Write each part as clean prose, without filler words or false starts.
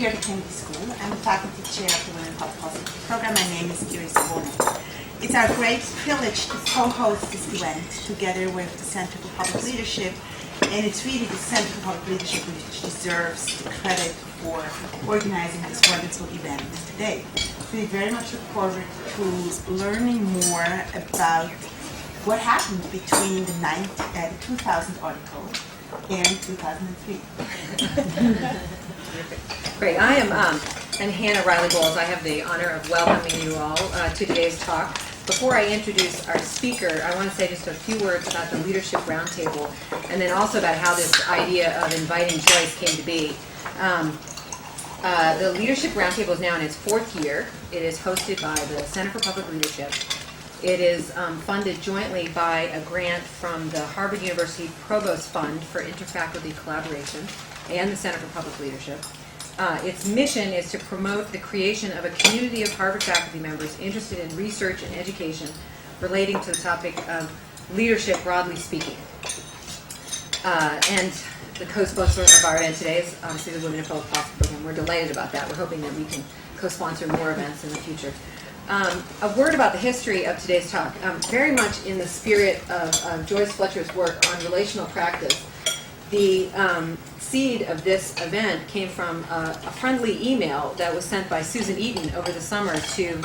here at the Kennedy School. I'm the faculty chair of the Women Public Policy program. My name is Joyce Fletcher. It's our great privilege to co-host this event together with the Center for Public Leadership, and it's really the Center for Public Leadership which deserves the credit for organizing this wonderful event today. We very much look forward to learning more about what happened between the 2000 article and 2003. Great. I am I'm Hannah Riley Bowles. I have the honor of welcoming you all to today's talk. Before I introduce our speaker, I want to say just a few words about the Leadership Roundtable, and then also about how this idea of inviting Joyce came to be. The Leadership Roundtable is now in its fourth year. It is hosted by the Center for Public Leadership. It is funded jointly by a grant from the Harvard University Provost Fund for Interfaculty Collaboration and the Center for Public Leadership. Its mission is to promote the creation of a community of Harvard faculty members interested in research and education relating to the topic of leadership, broadly speaking. And the co-sponsor of our event today is obviously the Women in Public Policy program. We're delighted about that. We're hoping that we can co-sponsor more events in the future. A word about the history of today's talk. Very much in the spirit of Joyce Fletcher's work on relational practice, the seed of this event came from a friendly email that was sent by Susan Eaton over the summer to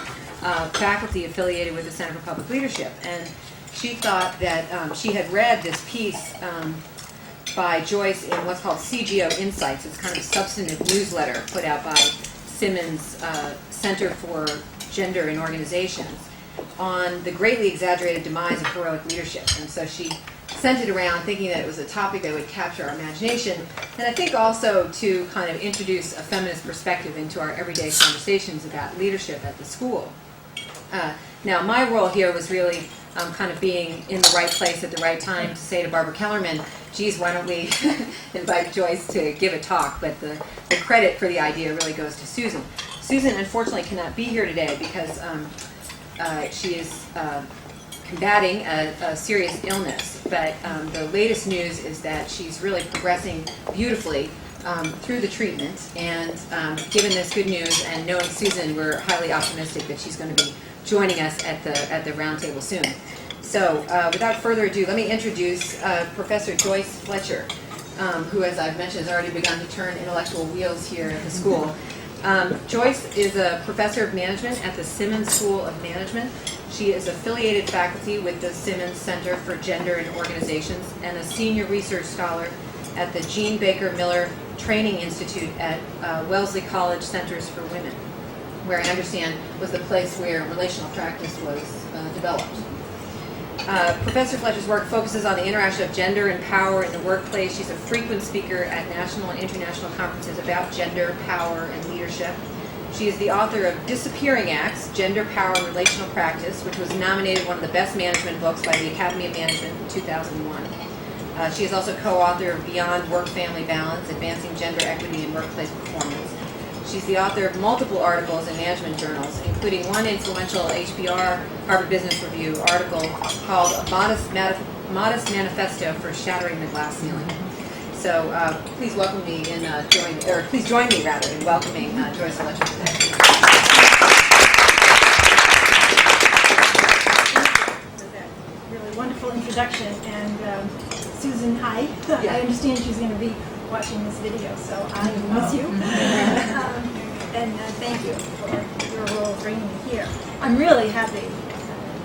faculty affiliated with the Center for Public Leadership. And she thought that she had read this piece by Joyce in what's called CGO Insights. It's kind of a substantive newsletter put out by Simmons Center for Gender in Organizations on the greatly exaggerated demise of heroic leadership. And so she sent it around thinking that it was a topic that would capture our imagination, and I think also to kind of introduce a feminist perspective into our everyday conversations about leadership at the school. Now, my role here was really kind of being in the right place at the right time to say to Barbara Kellerman, geez, why don't we invite Joyce to give a talk? But the credit for the idea really goes to Susan. Susan, unfortunately, cannot be here today because she is combating a serious illness, but the latest news is that she's really progressing beautifully through the treatment, and given this good news and knowing Susan, we're highly optimistic that she's going to be joining us at the roundtable soon. So without further ado, let me introduce Professor Joyce Fletcher, who, as I've mentioned, has already begun to turn intellectual wheels here at the school. Joyce is a professor of management at the Simmons School of Management. She is affiliated faculty with the Simmons Center for Gender in Organizations and a senior research scholar at the Jean Baker Miller Training Institute at Wellesley College Centers for Women, where I understand was the place where relational practice was developed. Professor Fletcher's work focuses on the interaction of gender and power in the workplace. She's a frequent speaker at national and international conferences about gender, power, and leadership. She is the author of Disappearing Acts, Gender, Power, and Relational Practice, which was nominated one of the best management books by the Academy of Management in 2001. She is also co-author of Beyond Work-Family Balance, Advancing Gender Equity in Workplace Performance. She's the author of multiple articles in management journals, including one influential HBR, Harvard Business Review article called A Modest Manifesto for Shattering the Glass Ceiling. So please welcome me in please join me rather in welcoming Joyce Fletcher today. For that really wonderful introduction. And Susan, hi. Yeah. I understand she's going to be watching this video, so I miss you. And thank you for your role bringing me here. I'm really happy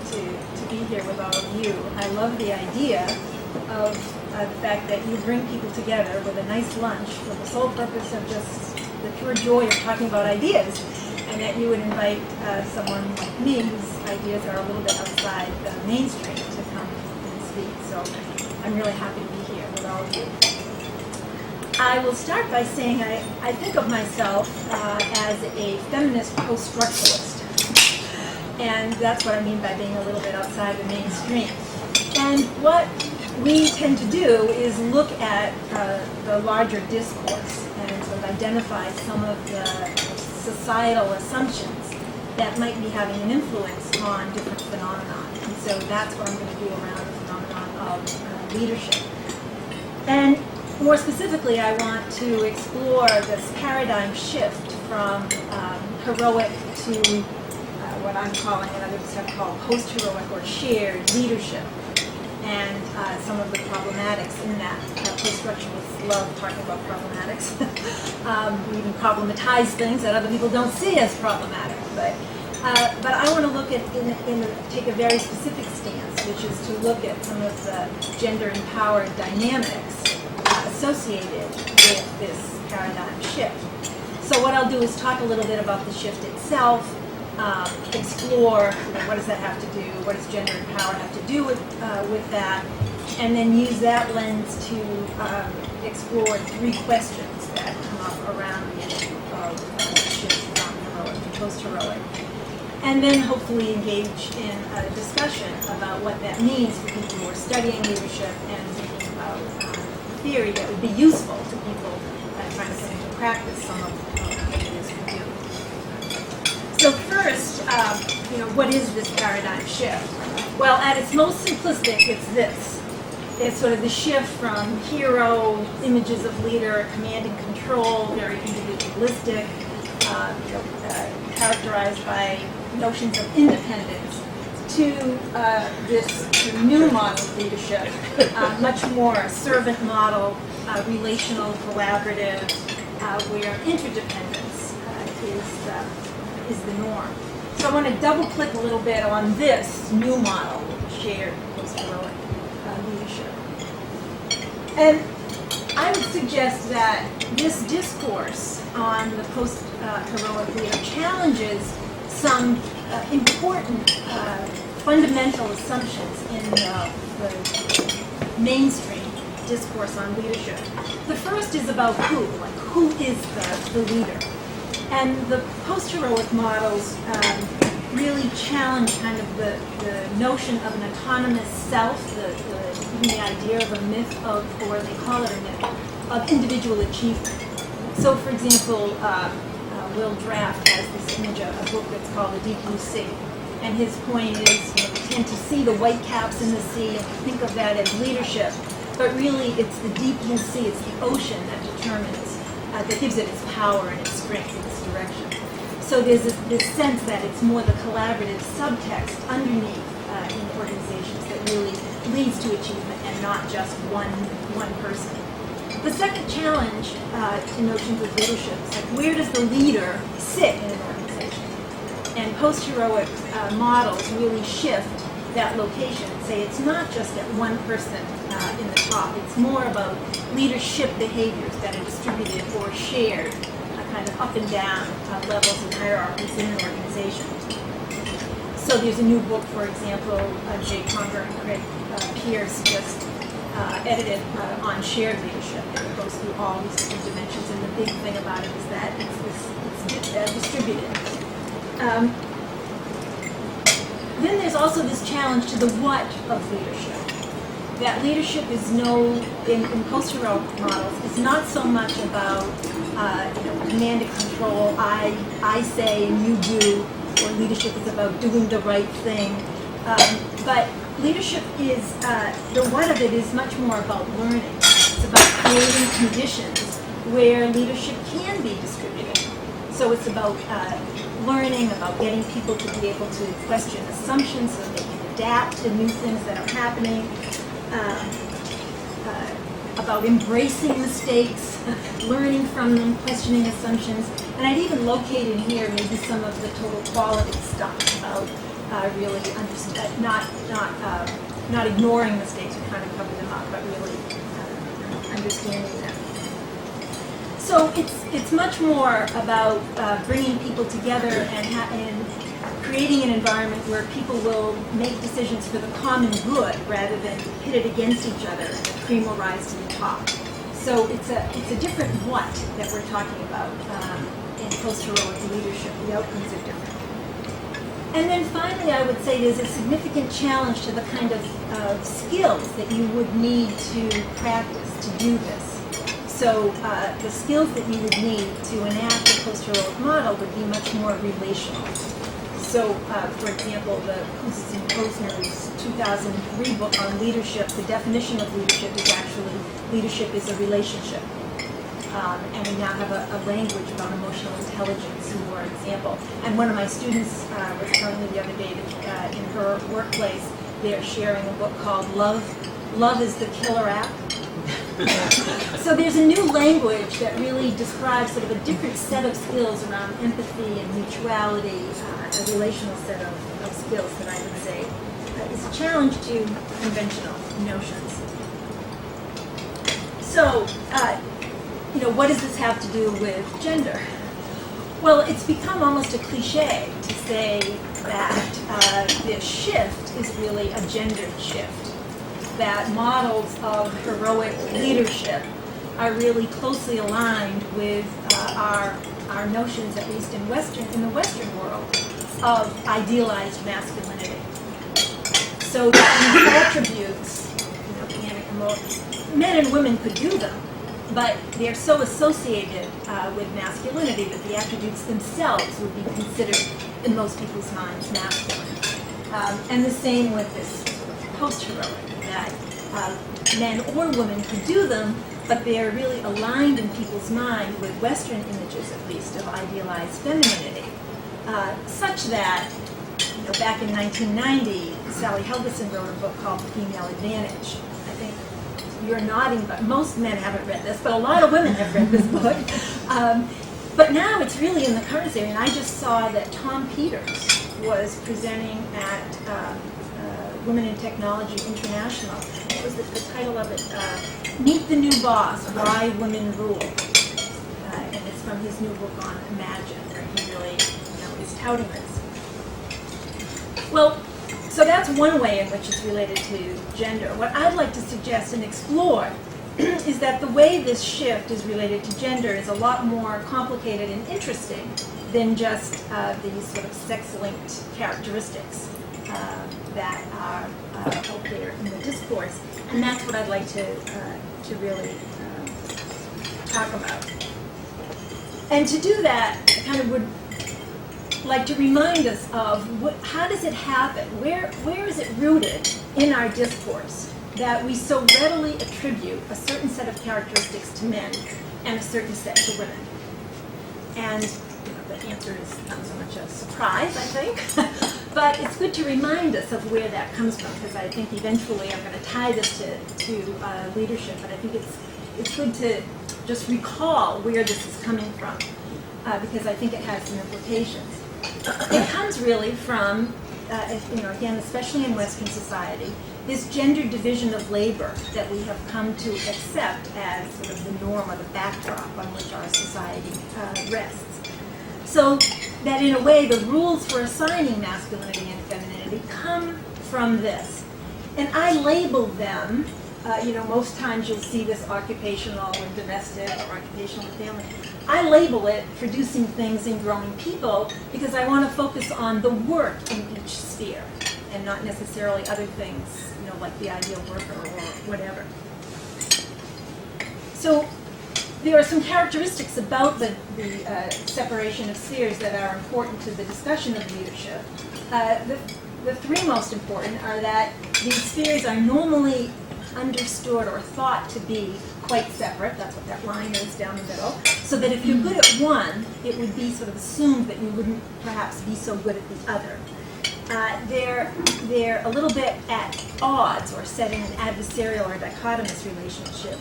to be here with all of you. I love the idea of the fact that you bring people together with a nice lunch for the sole purpose of just the pure joy of talking about ideas, and that you would invite someone like me whose ideas are a little bit outside the mainstream to come and speak. So I'm really happy to be here with all of you. I will start by saying I think of myself as a feminist post-structuralist, and that's what I mean by being a little bit outside the mainstream. And what we tend to do is look at the larger discourse and sort of identify some of the societal assumptions that might be having an influence on different phenomena. And so that's what I'm going to do around the phenomenon of leadership. And More specifically, I want to explore this paradigm shift from heroic to what I'm calling, and others have called post-heroic or shared leadership, and some of the problematics in that. Post-structuralists love talking about problematics. We even problematize things that other people don't see as problematic. But I want to look at, take a very specific stance, which is to look at some of the gender-empowered dynamics associated with this paradigm shift. So what I'll do is talk a little bit about the shift itself, explore what does that have to do, what does gender empower have to do with that, and then use that lens to explore 3 questions that come up around the issue of shift from heroic to post-heroic. And then hopefully engage in a discussion about what that means for people who are studying leadership and thinking about theory that would be useful to people trying to put into practice some of what it is we do. So first, what is this paradigm shift? Well, at its most simplistic, it's this. It's sort of the shift from hero images of leader, command and control, very individualistic, characterized by notions of independence, to this new model of leadership, much more servant model, relational, collaborative, where interdependence is the norm. So I want to double click a little bit on this new model, shared post-heroic leadership. And I would suggest that this discourse on the post-heroic leader challenges some important fundamental assumptions in the mainstream discourse on leadership. The first is about who is the leader? And the post-heroic models really challenge kind of the notion of an autonomous self, even the idea of a myth of, or they call it a myth, of individual achievement. So for example, Will Draft has this image of a book that's called The Deep Blue Sea. And his point is, we tend to see the white caps in the sea and think of that as leadership. But really, it's the deep blue sea, it's the ocean that determines, that gives it its power and its strength and its direction. So there's this sense that it's more the collaborative subtext underneath in organizations that really leads to achievement and not just one person. The second challenge to notions of leadership is where does the leader sit in an organization? And post-heroic models really shift that location and say it's not just at one person in the top, it's more about leadership behaviors that are distributed or shared kind of up and down levels and hierarchies in an organization. So there's a new book, for example, Jay Conger and Craig Pierce just edited on shared leadership. It goes through all these different dimensions, and the big thing about it is that it's distributed. Then there's also this challenge to the what of leadership. That leadership is in post-heroic models, is not so much about command and control, I say and you do, or leadership is about doing the right thing. But leadership is, the what of it is much more about learning. It's about creating conditions where leadership can be distributed. So it's about learning, about getting people to be able to question assumptions so they can adapt to new things that are happening, about embracing mistakes, learning from them, questioning assumptions. And I'd even locate in here maybe some of the total quality stuff about really not ignoring mistakes or trying to cover them up, but really understanding them. So it's much more about bringing people together and creating an environment where people will make decisions for the common good rather than pitted against each other and the cream will rise to the top. So it's a different what that we're talking about in post-heroic leadership. The outcomes are different. And then finally, I would say there's a significant challenge to the kind of skills that you would need to practice to do this. So the skills that you would need to enact a post-heroic model would be much more relational. So, for example, the Kouzes and Posner's 2003 book on leadership, the definition of leadership is actually, leadership is a relationship. And we now have a language about emotional intelligence, for example. And one of my students was telling me the other day that in her workplace, they're sharing a book called Love is the Killer App. So there's a new language that really describes sort of a different set of skills around empathy and mutuality, a relational set of skills that I would say is a challenge to conventional notions. So, what does this have to do with gender? Well, it's become almost a cliche to say that this shift is really a gendered shift, that models of heroic leadership are really closely aligned with our notions, at least in the Western world, of idealized masculinity. So that these attributes, men and women could do them, but they're so associated with masculinity that the attributes themselves would be considered, in most people's minds, masculine. And the same with this sort of post-heroic, that men or women could do them, but they're really aligned in people's mind with Western images, at least, of idealized femininity, such that, back in 1990, Sally Helgeson wrote a book called Female Advantage. I think you're nodding, but most men haven't read this, but a lot of women have read this book. But now it's really in the current series, and I just saw that Tom Peters was presenting at Women in Technology International. What was the title of it? Meet the New Boss, Why Women Rule. And it's from his new book on Imagine, where he really is touting this. Well, so that's one way in which it's related to gender. What I'd like to suggest and explore is that the way this shift is related to gender is a lot more complicated and interesting than just these sort of sex-linked characteristics that are out there in the discourse. And that's what I'd like to really talk about. And to do that, I kind of would like to remind us of how does it happen? Where is it rooted in our discourse that we so readily attribute a certain set of characteristics to men and a certain set to women? And the answer is not so much a surprise, I think, but it's good to remind us of where that comes from, because I think eventually I'm going to tie this to leadership, but I think it's good to just recall where this is coming from, because I think it has some implications. It comes really from, again, especially in Western society, this gender division of labor that we have come to accept as sort of the norm or the backdrop on which our society rests. So that in a way, the rules for assigning masculinity and femininity come from this. And I label them, most times you'll see this occupational and domestic or occupational and family. I label it producing things and growing people because I want to focus on the work in each sphere and not necessarily other things, like the ideal worker or whatever. So there are some characteristics about the separation of spheres that are important to the discussion of leadership. The three most important are that these spheres are normally understood or thought to be quite separate. That's what that line is down the middle. So that if you're good at one, it would be sort of assumed that you wouldn't perhaps be so good at the other. They're a little bit at odds or set in an adversarial or dichotomous relationship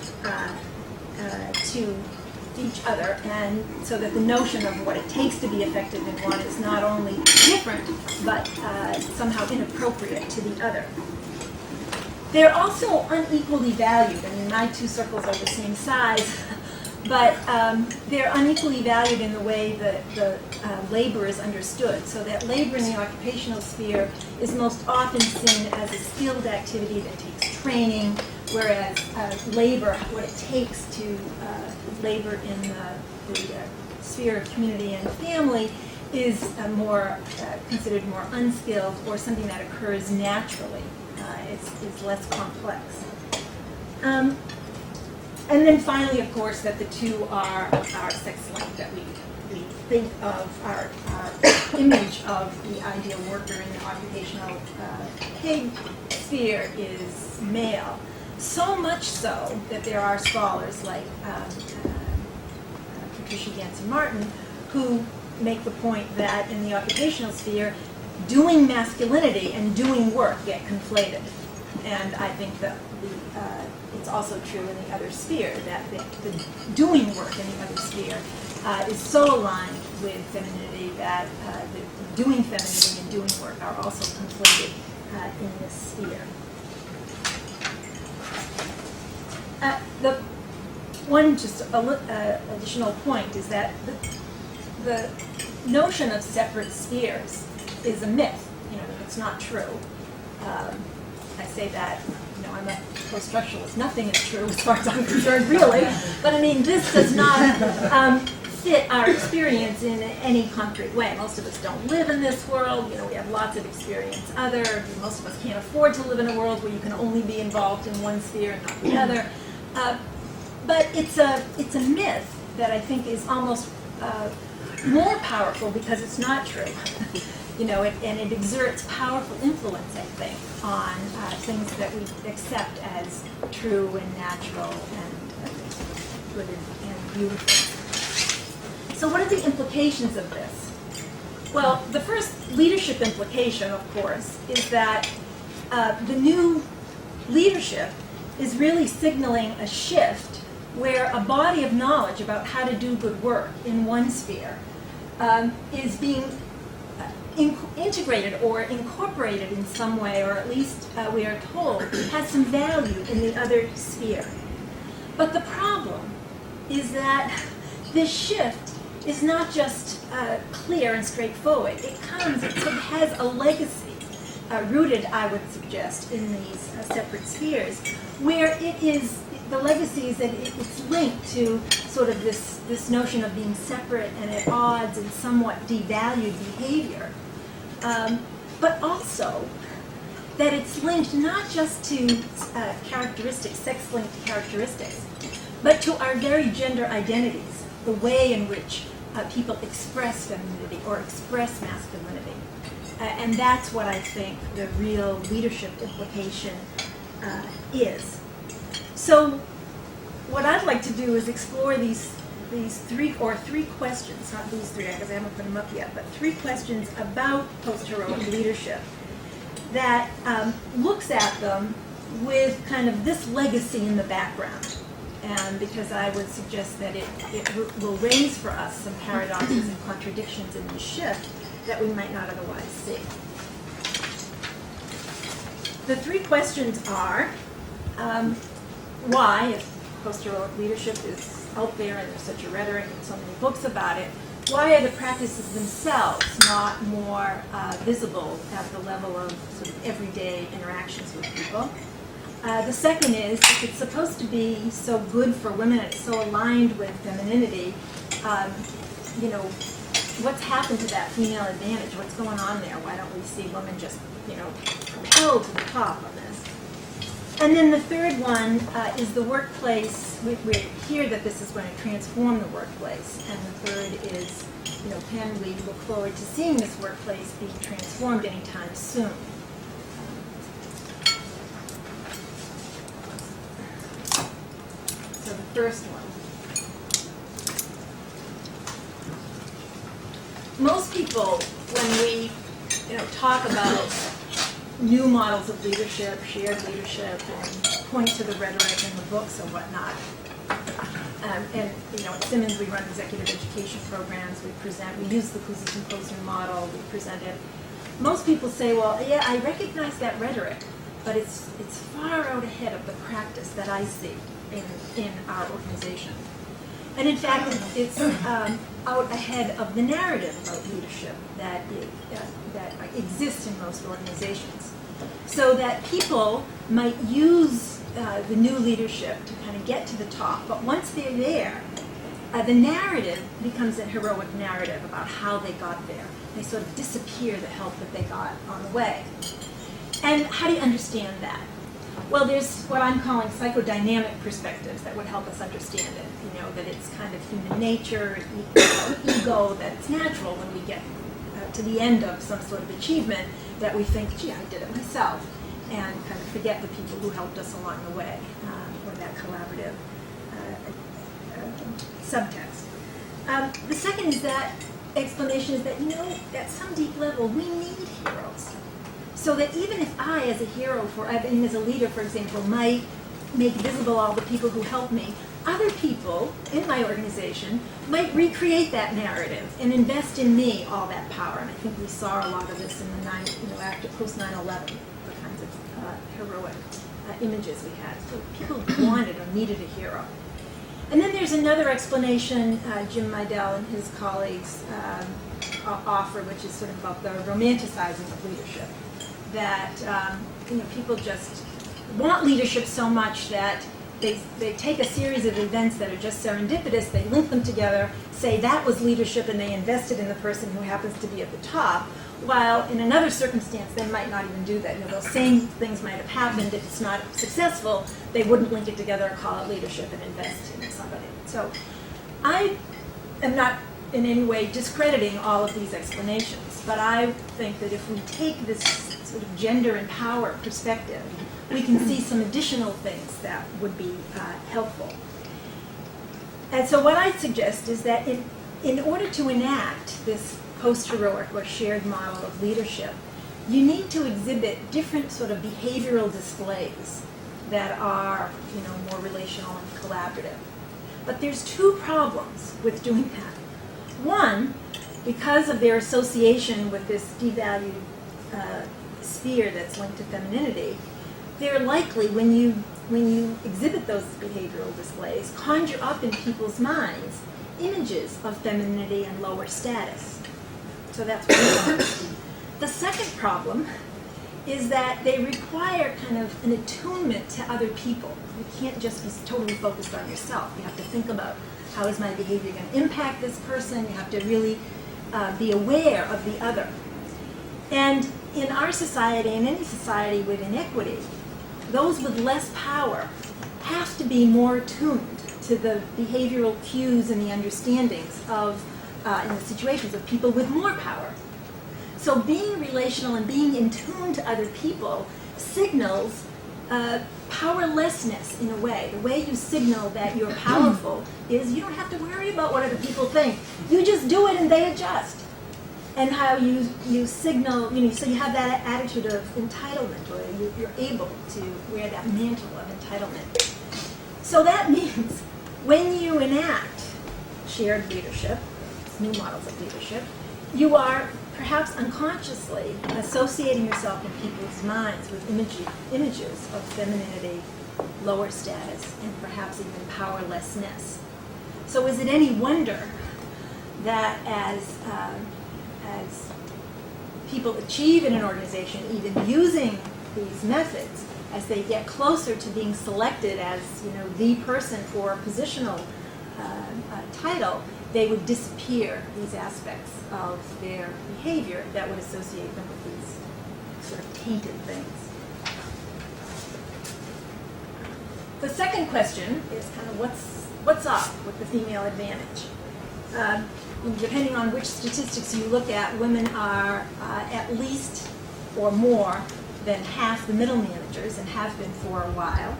to each other, and so that the notion of what it takes to be effective in one is not only different, but somehow inappropriate to the other. They're also unequally valued. I mean, my two circles are the same size, but they're unequally valued in the way that the labor is understood, so that labor in the occupational sphere is most often seen as a skilled activity that takes training, whereas labor, what it takes to labor in the sphere of community and family is considered more unskilled or something that occurs naturally. It's less complex. And then finally, of course, that the two are sex-linked, that we think of our image of the ideal worker in the occupational paid sphere is male. So much so that there are scholars like Patricia Ganson-Martin who make the point that in the occupational sphere, doing masculinity and doing work get conflated. And I think that it's also true in the other sphere, that the doing work in the other sphere is so aligned with femininity that the doing femininity and doing work are also conflated in this sphere. The one just additional point is that the notion of separate spheres is a myth. It's not true. I say that, I'm a post-structuralist. Nothing is true as far as I'm concerned, really. But I mean, this does not fit our experience in any concrete way. Most of us don't live in this world. We have lots of experience most of us can't afford to live in a world where you can only be involved in one sphere and not the other. But it's a myth that I think is almost more powerful because it's not true. And it exerts powerful influence, I think, on things that we accept as true and natural and good and beautiful. So what are the implications of this? Well, the first leadership implication, of course, is that the new leadership is really signaling a shift where a body of knowledge about how to do good work in one sphere is being integrated or incorporated in some way, or at least we are told has some value in the other sphere. But the problem is that this shift is not just clear and straightforward. It has a legacy rooted, I would suggest, in these separate spheres, where the legacy is that it's linked to sort of this notion of being separate and at odds and somewhat devalued behavior. But also that it's linked not just to characteristics, sex-linked characteristics, but to our very gender identities, the way in which people express femininity or express masculinity. And that's what I think the real leadership implication is. So what I'd like to do is explore these three questions, not these three, because I haven't put them up yet, but three questions about post-heroic leadership that looks at them with kind of this legacy in the background. And because I would suggest that it will raise for us some paradoxes and contradictions in the shift that we might not otherwise see. The three questions are, why, if post-heroic leadership is out there and there's such a rhetoric and so many books about it, why are the practices themselves not more visible at the level of sort of everyday interactions with people? The second is, if it's supposed to be so good for women, it's so aligned with femininity, what's happened to that female advantage? What's going on there? Why don't we see women just, propelled to the top on this? And then the third one is the workplace. We hear that this is going to transform the workplace. And the third is, can we look forward to seeing this workplace be transformed anytime soon? So the first one. Most people, when we talk about new models of leadership, shared leadership, and point to the rhetoric in the books and whatnot. At Simmons we run executive education programs. We use the Cousy-Composer model. We present it. Most people say, well, yeah, I recognize that rhetoric, but it's far out ahead of the practice that I see in our organization. And in fact, it's out ahead of the narrative about leadership that exists in most organizations. So that people might use the new leadership to kind of get to the top, but once they're there, the narrative becomes a heroic narrative about how they got there. They sort of disappear the help that they got on the way. And how do you understand that? Well, there's what I'm calling psychodynamic perspectives that would help us understand it. You know, that it's kind of human nature, ego, that it's natural when we get to the end of some sort of achievement that we think, gee, I did it myself, and kind of forget the people who helped us along the way, or that collaborative subtext. The second is that explanation is that, you know, at some deep level, we need heroes. So that even if I, as a hero, as a leader, for example, might make visible all the people who helped me, other people in my organization might recreate that narrative and invest in me all that power. And I think we saw a lot of this in the after post 9/11, the kinds of heroic images we had. So people wanted or needed a hero. And then there's another explanation Jim Meidel and his colleagues offer, which is sort of about the romanticizing of leadership. That people just want leadership so much that they take a series of events that are just serendipitous, they link them together, say that was leadership, and they invested in the person who happens to be at the top, while in another circumstance they might not even do that. You know, those same things might have happened. If it's not successful, they wouldn't link it together or call it leadership and invest in somebody. So I am not in any way discrediting all of these explanations, but I think that if we take this sort of gender and power perspective, we can see some additional things that would be helpful. And so what I suggest is that in order to enact this post-heroic or shared model of leadership, you need to exhibit different sort of behavioral displays that are, more relational and collaborative. But there's two problems with doing that. One, because of their association with this devalued sphere that's linked to femininity, they're likely, when you exhibit those behavioral displays, conjure up in people's minds images of femininity and lower status. So that's one. The second problem is that they require kind of an attunement to other people. You can't just be totally focused on yourself. You have to think about, how is my behavior going to impact this person? You have to really be aware of the other. And in our society, in any society with inequity, those with less power have to be more attuned to the behavioral cues and the understandings of, in the situations of people with more power. So being relational and being in tune to other people signals powerlessness in a way. The way you signal that you're powerful is you don't have to worry about what other people think. You just do it and they adjust. And how you signal, so you have that attitude of entitlement, or you're able to wear that mantle of entitlement. So that means when you enact shared leadership, new models of leadership, you are perhaps unconsciously associating yourself in people's minds with images of femininity, lower status, and perhaps even powerlessness. So is it any wonder that as people achieve in an organization, even using these methods, as they get closer to being selected as the person for a positional title, they would disappear these aspects of their behavior that would associate them with these sort of tainted things. The second question is kind of what's up with the female advantage? Depending on which statistics you look at, women are at least or more than half the middle managers and have been for a while.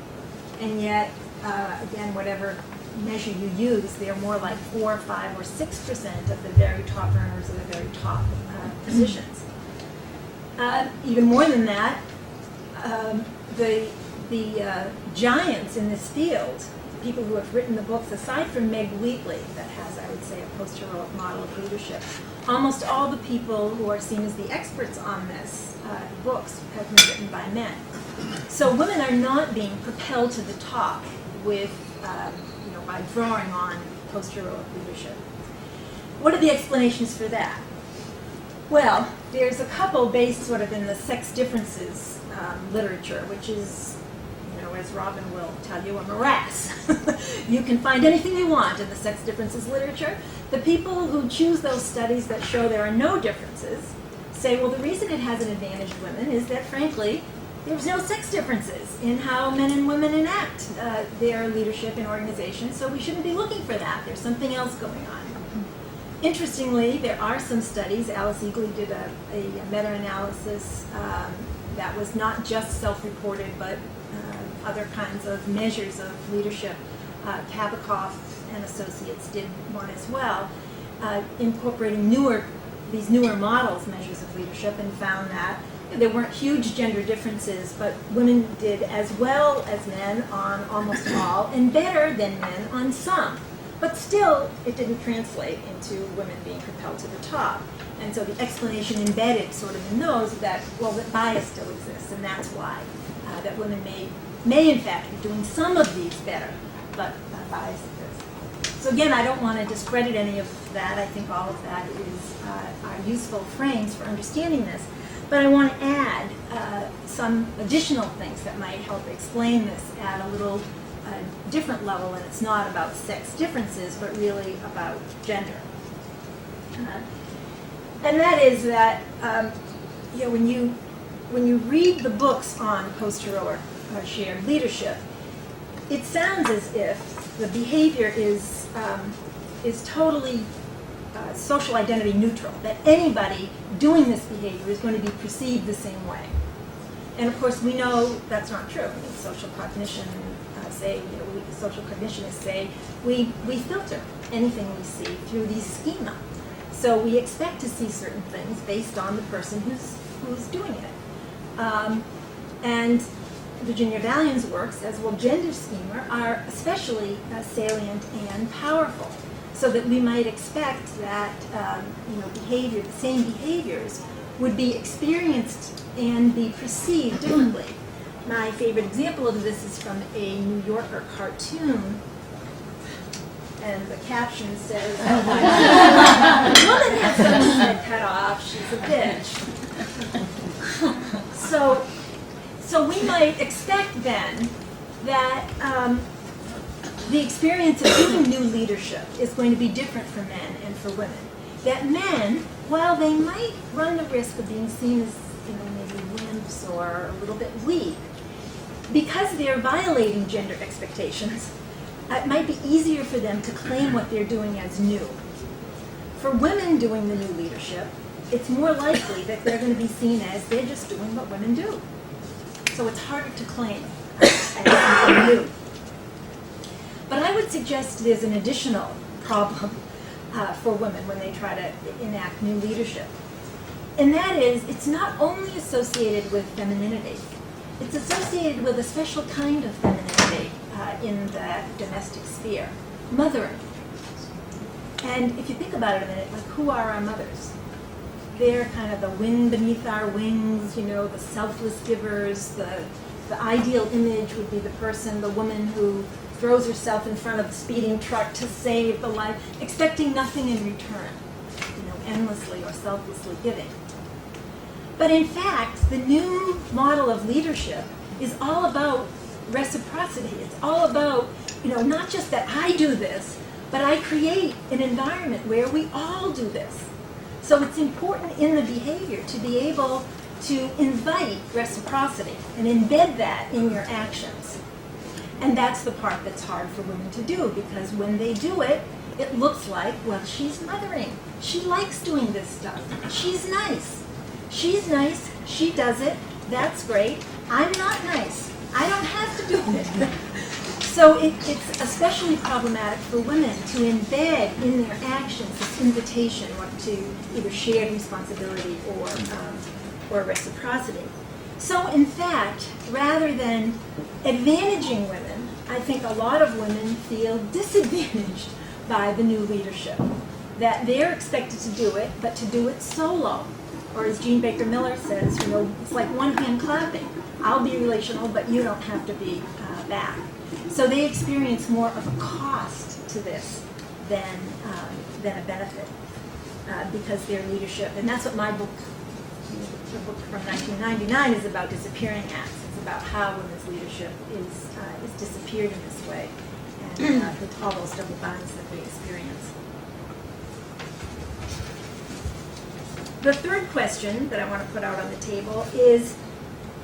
And yet, again, whatever measure you use, they're more like 4, 5, or 6% of the very top earners of the very top positions. Even more than that, the giants in this field, people who have written the books, aside from Meg Wheatley, that has, I would say, a post-heroic model of leadership, almost all the people who are seen as the experts on this books have been written by men. So women are not being propelled to the top with, by drawing on post-heroic leadership. What are the explanations for that? Well, there's a couple based sort of in the sex differences literature, which is, as Robin will tell you, a morass. You can find anything you want in the sex differences literature. The people who choose those studies that show there are no differences say, well, the reason it hasn't advantaged women is that, frankly, there's no sex differences in how men and women enact their leadership in organizations, so we shouldn't be looking for that. There's something else going on. Interestingly, there are some studies. Alice Eagley did a meta-analysis that was not just self-reported, but other kinds of measures of leadership. Kabikoff and Associates did one as well, incorporating these newer models, measures of leadership, and found that there weren't huge gender differences, but women did as well as men on almost all, and better than men on some. But still, it didn't translate into women being propelled to the top. And so the explanation embedded sort of in those that, well, that bias still exists, and that's why that women may in fact be doing some of these better, but bias exists. So again, I don't want to discredit any of that. I think all of that are useful frames for understanding this. But I want to add some additional things that might help explain this at a little different level, and it's not about sex differences, but really about gender. And that is that when you read the books on post-heroic shared leadership, it sounds as if the behavior is totally social identity neutral, that anybody doing this behavior is going to be perceived the same way. And of course, we know that's not true. I mean, social cognitionists say we filter anything we see through these schema. So we expect to see certain things based on the person who's doing it. And Virginia Valyon's work says, well, gender schema are especially salient and powerful, so that we might expect that the same behaviors would be experienced and be perceived differently. My favorite example of this is from a New Yorker cartoon, and the caption says, "A woman has someone's head cut off, she's a bitch." So we might expect then that the experience of doing new leadership is going to be different for men and for women. That men, while they might run the risk of being seen as maybe wimps or a little bit weak, because they're violating gender expectations, it might be easier for them to claim what they're doing as new. For women doing the new leadership, it's more likely that they're going to be seen as they're just doing what women do. So it's harder to claim as something new. But I would suggest there's an additional problem for women when they try to enact new leadership. And that is, it's not only associated with femininity, it's associated with a special kind of femininity in the domestic sphere, mothering. And if you think about it a minute, like, who are our mothers? They're kind of the wind beneath our wings, the selfless givers. The ideal image would be the person, the woman who throws herself in front of the speeding truck to save the life, expecting nothing in return, endlessly or selflessly giving. But in fact, the new model of leadership is all about reciprocity. It's all about, not just that I do this, but I create an environment where we all do this. So it's important in the behavior to be able to invite reciprocity and embed that in your actions. And that's the part that's hard for women to do, because when they do it, it looks like, well, she's mothering. She likes doing this stuff. She's nice. She's nice. She does it. That's great. I'm not nice. I don't have to do it. So it's especially problematic for women to embed in their actions this invitation to either shared responsibility or reciprocity. So in fact, rather than advantaging women, I think a lot of women feel disadvantaged by the new leadership, that they're expected to do it, but to do it solo. Or as Jean Baker Miller says, it's like one hand clapping. I'll be relational, but you don't have to be back. So they experience more of a cost to this than a benefit because their leadership, and that's what my book, the book from 1999, is about, Disappearing Acts. It's about how women's leadership is disappeared in this way, and with all those double binds that we experience. The third question that I want to put out on the table is,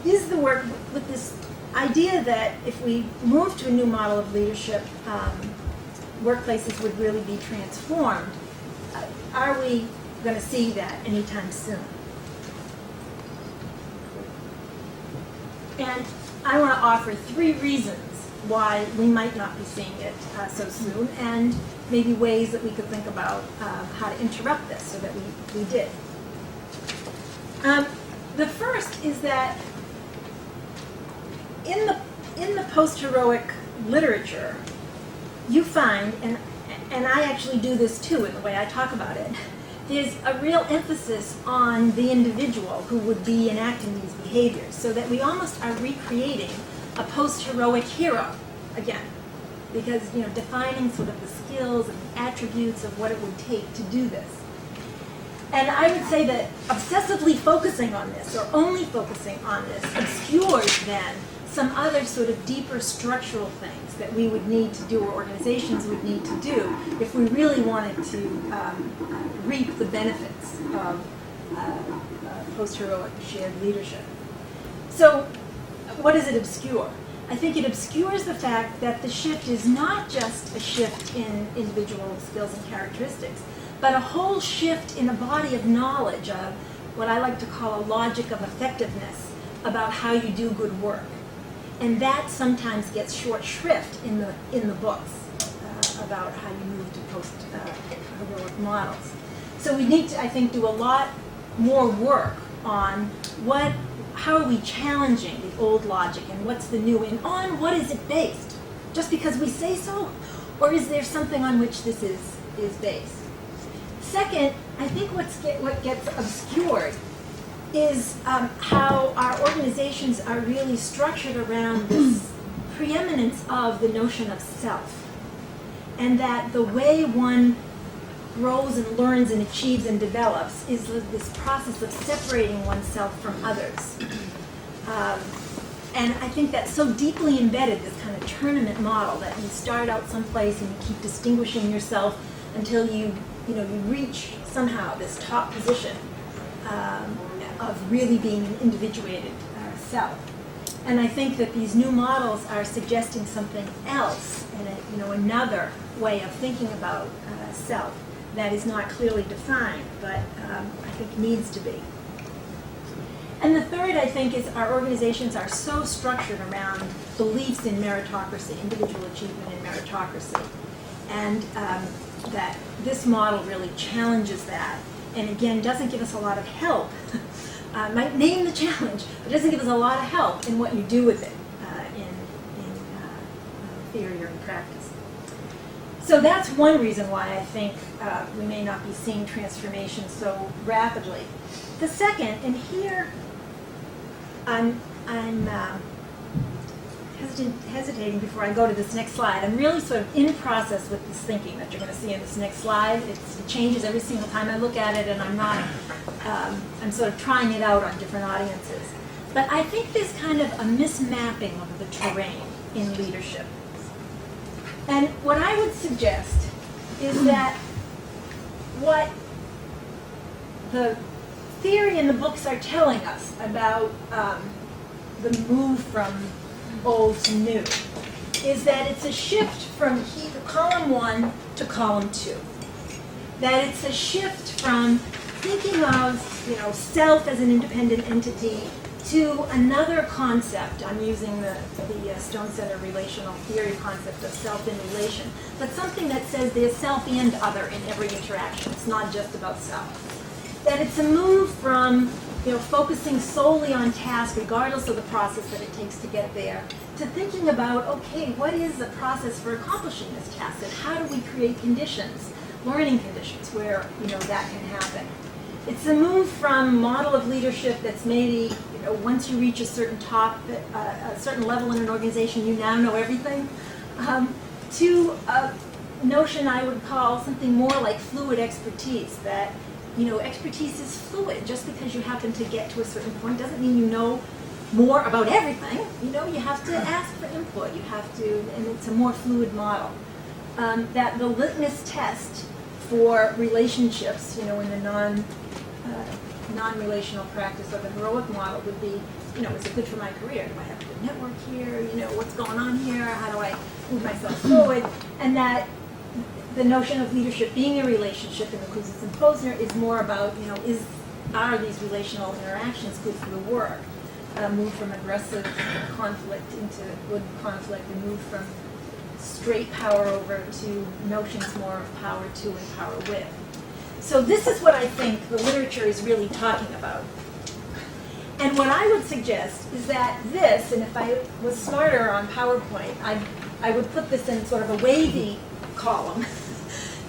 is the work with this idea that if we move to a new model of leadership, workplaces would really be transformed. Are we going to see that anytime soon? And I want to offer 3 reasons why we might not be seeing it so soon, and maybe ways that we could think about how to interrupt this so that we did. The first is that in the post-heroic literature, you find, and I actually do this too in the way I talk about it, there's a real emphasis on the individual who would be enacting these behaviors, so that we almost are recreating a post-heroic hero again, because defining sort of the skills and the attributes of what it would take to do this. And I would say that obsessively focusing on this, or only focusing on this, obscures then some other sort of deeper structural things that we would need to do, or organizations would need to do, if we really wanted to reap the benefits of post-heroic shared leadership. So what does it obscure? I think it obscures the fact that the shift is not just a shift in individual skills and characteristics, but a whole shift in a body of knowledge of what I like to call a logic of effectiveness about how you do good work. And that sometimes gets short shrift in the books about how you move to post-heroic models. So we need to, I think, do a lot more work on how are we challenging the old logic and what's the new, and on what is it based? Just because we say so, or is there something on which this is based? Second, I think what gets obscured is how our organizations are really structured around this preeminence of the notion of self, and that the way one grows and learns and achieves and develops is this process of separating oneself from others. And I think that's so deeply embedded, this kind of tournament model, that you start out someplace and you keep distinguishing yourself until you reach somehow this top position of really being an individuated self. And I think that these new models are suggesting something else, and another way of thinking about self that is not clearly defined, but I think needs to be. And the third, I think, is our organizations are so structured around beliefs in meritocracy, individual achievement and meritocracy, and that this model really challenges that, and again, doesn't give us a lot of help. Might name the challenge, but doesn't give us a lot of help in what you do with it in theory or in practice. So that's one reason why I think we may not be seeing transformation so rapidly. The second, and here I'm hesitating before I go to this next slide. I'm really sort of in process with this thinking that you're going to see in this next slide. It changes every single time I look at it, and I'm sort of trying it out on different audiences. But I think there's kind of a mismapping of the terrain in leadership. And what I would suggest is that what the theory and the books are telling us about the move from old to new is that it's a shift from column 1 to column 2. That it's a shift from thinking of self as an independent entity to another concept. I'm using the Stone Center relational theory concept of self in relation, but something that says there's self and other in every interaction. It's not just about self. That it's a move from focusing solely on task, regardless of the process that it takes to get there, to thinking about, okay, what is the process for accomplishing this task, and how do we create conditions, learning conditions, where that can happen. It's a move from model of leadership that's maybe once you reach a certain a certain level in an organization, you now know everything, to a notion I would call something more like fluid expertise. That expertise is fluid. Just because you happen to get to a certain point doesn't mean you know more about everything. You have to ask for input. You have to, and it's a more fluid model. That the litmus test for relationships, in the non-relational practice or the heroic model would be, you know, is it good for my career? Do I have a good network here? You know, what's going on here? How do I move myself forward? And that the notion of leadership being a relationship in the Kouzes and Posner is more about, you know, are these relational interactions good for the work? Move from aggressive conflict into good conflict, and move from straight power over to notions more of power to and power with. So this is what I think the literature is really talking about. And what I would suggest is that this, and if I was smarter on PowerPoint, I would put this in sort of a wavy column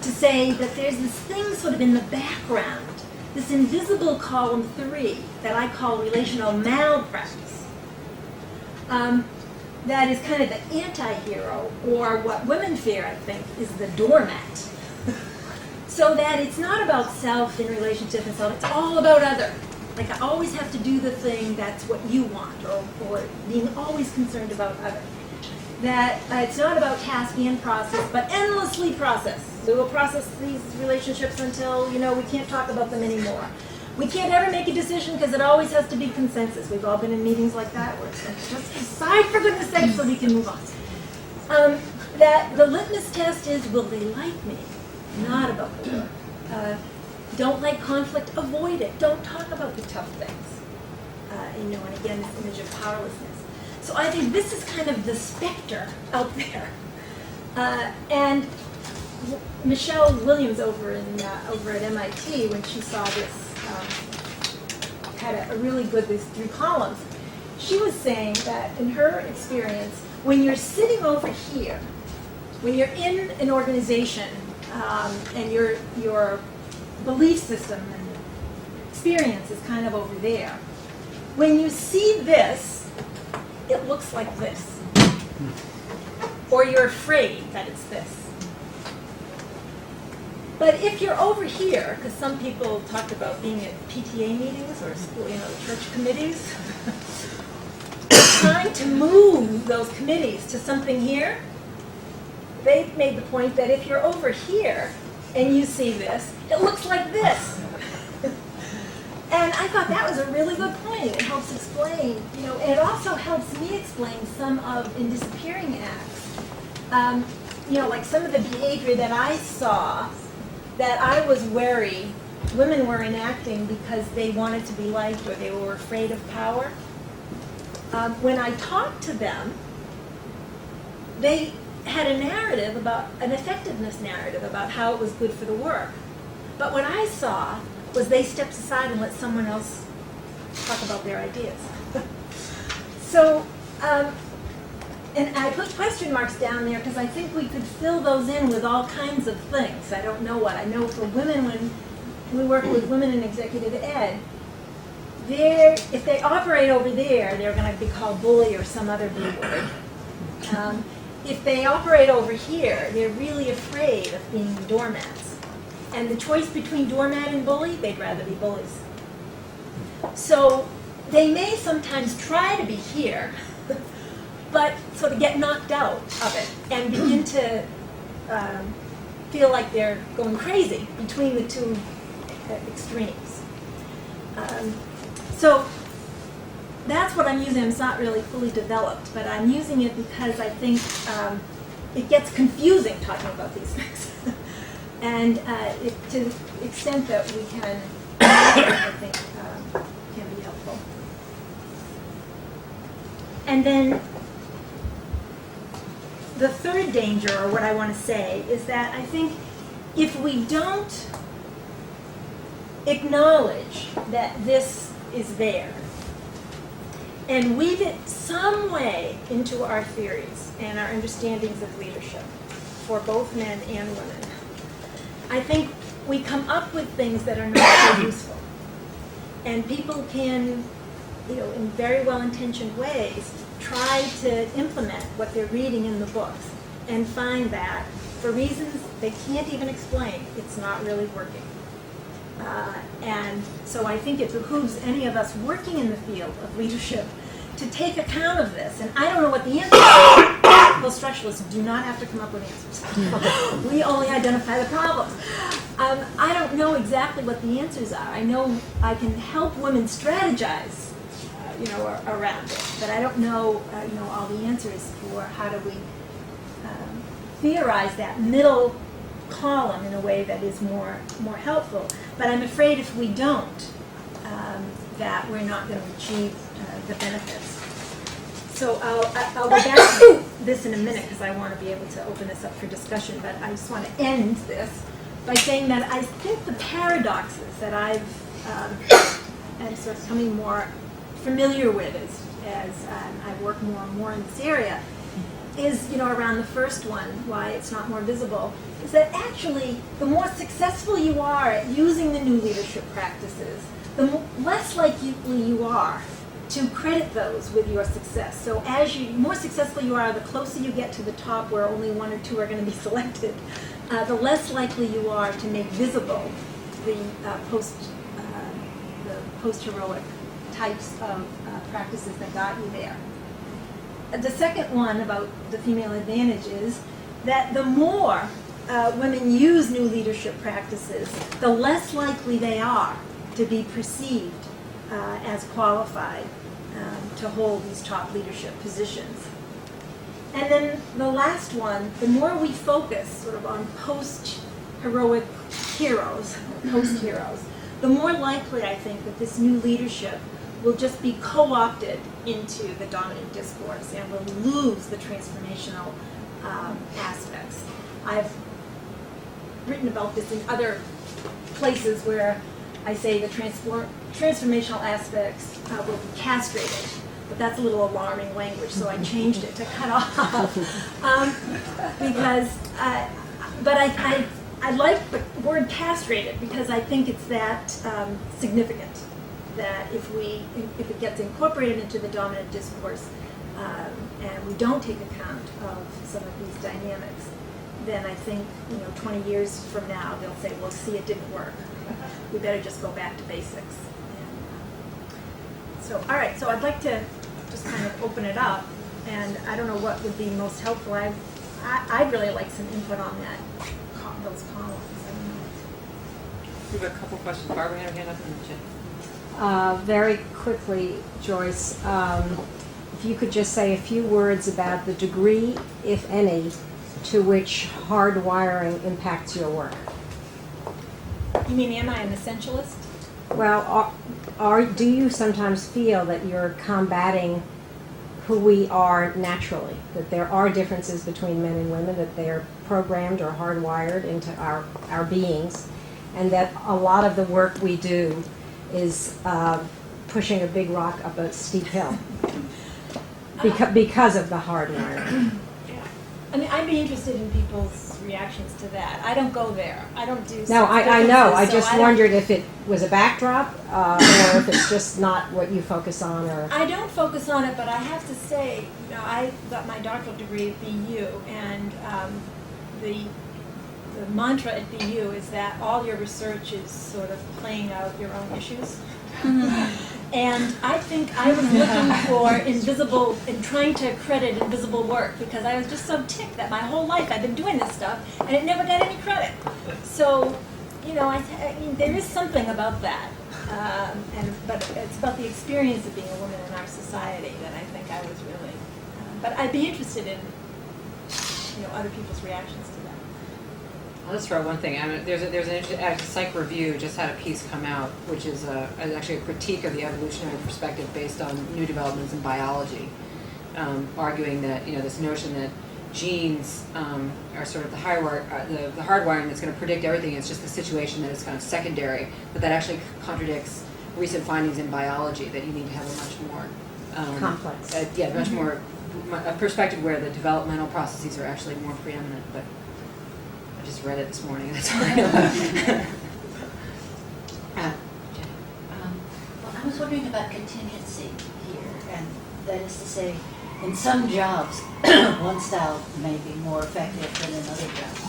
to say that there's this thing sort of in the background, this invisible column 3 that I call relational malpractice. That is kind of the anti-hero, or what women fear, I think, is the doormat. So that it's not about self in relationship and self, it's all about other. Like I always have to do the thing that's what you want, or being always concerned about other. That it's not about task and process, but endlessly process. We will process these relationships until, you know, we can't talk about them anymore. We can't ever make a decision because it always has to be consensus. We've all been in meetings like that where it's like, just decide for goodness sake so we can move on. That the litmus test is, will they like me? Not about the work. Don't like conflict, avoid it. Don't talk about the tough things. You know, and again, this image of powerlessness. So I think this is kind of the specter out there. And Michelle Williams over at MIT, when she saw this, had a really good, these 3 columns. She was saying that in her experience, when you're sitting over here, when you're in an organization and your belief system and experience is kind of over there, when you see this, it looks like this. Or you're afraid that it's this. But if you're over here, because some people talked about being at PTA meetings or school, you know, church committees, trying to move those committees to something here, they made the point that if you're over here and you see this, it looks like this. And I thought that was a really good point. It helps explain, you know, and it also helps me explain some of, in disappearing acts, you know, like some of the behavior that I saw that I was worried women were enacting because they wanted to be liked or they were afraid of power. When I talked to them, they had a narrative about, an effectiveness narrative about how it was good for the work. But what I saw was they stepped aside and let someone else talk about their ideas. So, and I put question marks down there because I think we could fill those in with all kinds of things. I don't know what. I know for women, when we work with women in executive ed, if they operate over there, they're going to be called bully or some other B word. If they operate over here, they're really afraid of being doormats. And the choice between doormat and bully, they'd rather be bullies. So they may sometimes try to be here, but sort of get knocked out of it and begin to feel like they're going crazy between the two extremes. So that's what I'm using. It's not really fully developed, but I'm using it because I think it gets confusing talking about these things. And to the extent that we can, I think, can be helpful. And then the third danger, or what I want to say, is that I think if we don't acknowledge that this is there and weave it some way into our theories and our understandings of leadership for both men and women, I think we come up with things that are not so useful. And people can, you know, in very well-intentioned ways, try to implement what they're reading in the books and find that, for reasons they can't even explain, it's not really working. And so I think it behooves any of us working in the field of leadership to take account of this. And I don't know what the answer is, technical specialists do not have to come up with answers. We only identify the problem. I don't know exactly what the answers are. I know I can help women strategize, around it, but I don't know, all the answers for how do we theorize that middle column in a way that is more helpful. But I'm afraid if we don't, that we're not going to achieve the benefits. So I'll go back to this in a minute because I want to be able to open this up for discussion, but I just want to end this by saying that I think the paradoxes that I'm sort of becoming more familiar with as I work more and more in this area is, around the first one, why it's not more visible, is that actually the more successful you are at using the new leadership practices, the less likely you are to credit those with your success. So as more successful you are, the closer you get to the top where only one or two are going to be selected, the less likely you are to make visible the post-heroic types of practices that got you there. The second one about the female advantage is that the more women use new leadership practices, the less likely they are to be perceived as qualified to hold these top leadership positions. And then the last one, the more we focus sort of on post-heroic heroes, post-heroes, the more likely I think that this new leadership will just be co-opted into the dominant discourse and will lose the transformational aspects. I've written about this in other places where I say the transformational aspects will be castrated, but that's a little alarming language, so I changed it to cut off. But I like the word castrated because I think it's that significant that if it gets incorporated into the dominant discourse and we don't take account of some of these dynamics, then I think 20 years from now they'll say, well, see, it didn't work. We better just go back to basics. So, all right, so I'd like to just kind of open it up, and I don't know what would be most helpful. I'd really like some input on those columns. We have a couple questions. Barbara had her hand up in the chat. Very quickly, Joyce, if you could just say a few words about the degree, if any, to which hardwiring impacts your work. You mean, am I an essentialist? Well, do you sometimes feel that you're combating who we are naturally, that there are differences between men and women, that they're programmed or hardwired into our beings, and that a lot of the work we do is pushing a big rock up a steep hill because of the hardwiring? I mean, I'd be interested in people's reactions to that. I don't go there. I don't do. No, I know. I so just wondered if it was a backdrop or if it's just not what you focus on. Or I don't focus on it, but I have to say, I got my doctoral degree at BU, and the mantra at BU is that all your research is sort of playing out your own issues. And I think I was looking for invisible and trying to credit invisible work because I was just so ticked that my whole life I've been doing this stuff and it never got any credit. So, I mean, there is something about that. But it's about the experience of being a woman in our society that I think I was really. But I'd be interested in, other people's reactions to that. I'll just throw one thing. I mean, there's an interesting Psych Review just had a piece come out, which is actually a critique of the evolutionary perspective based on new developments in biology, arguing that this notion that genes are sort of the hardwiring that's going to predict everything. It's just the situation that is kind of secondary, but that actually contradicts recent findings in biology that you need to have a much more complex, much more a perspective where the developmental processes are actually more preeminent, but. Just read it this morning. That's all I know. Well, I was wondering about contingency here, and that is to say, in some jobs, one style may be more effective than in other jobs.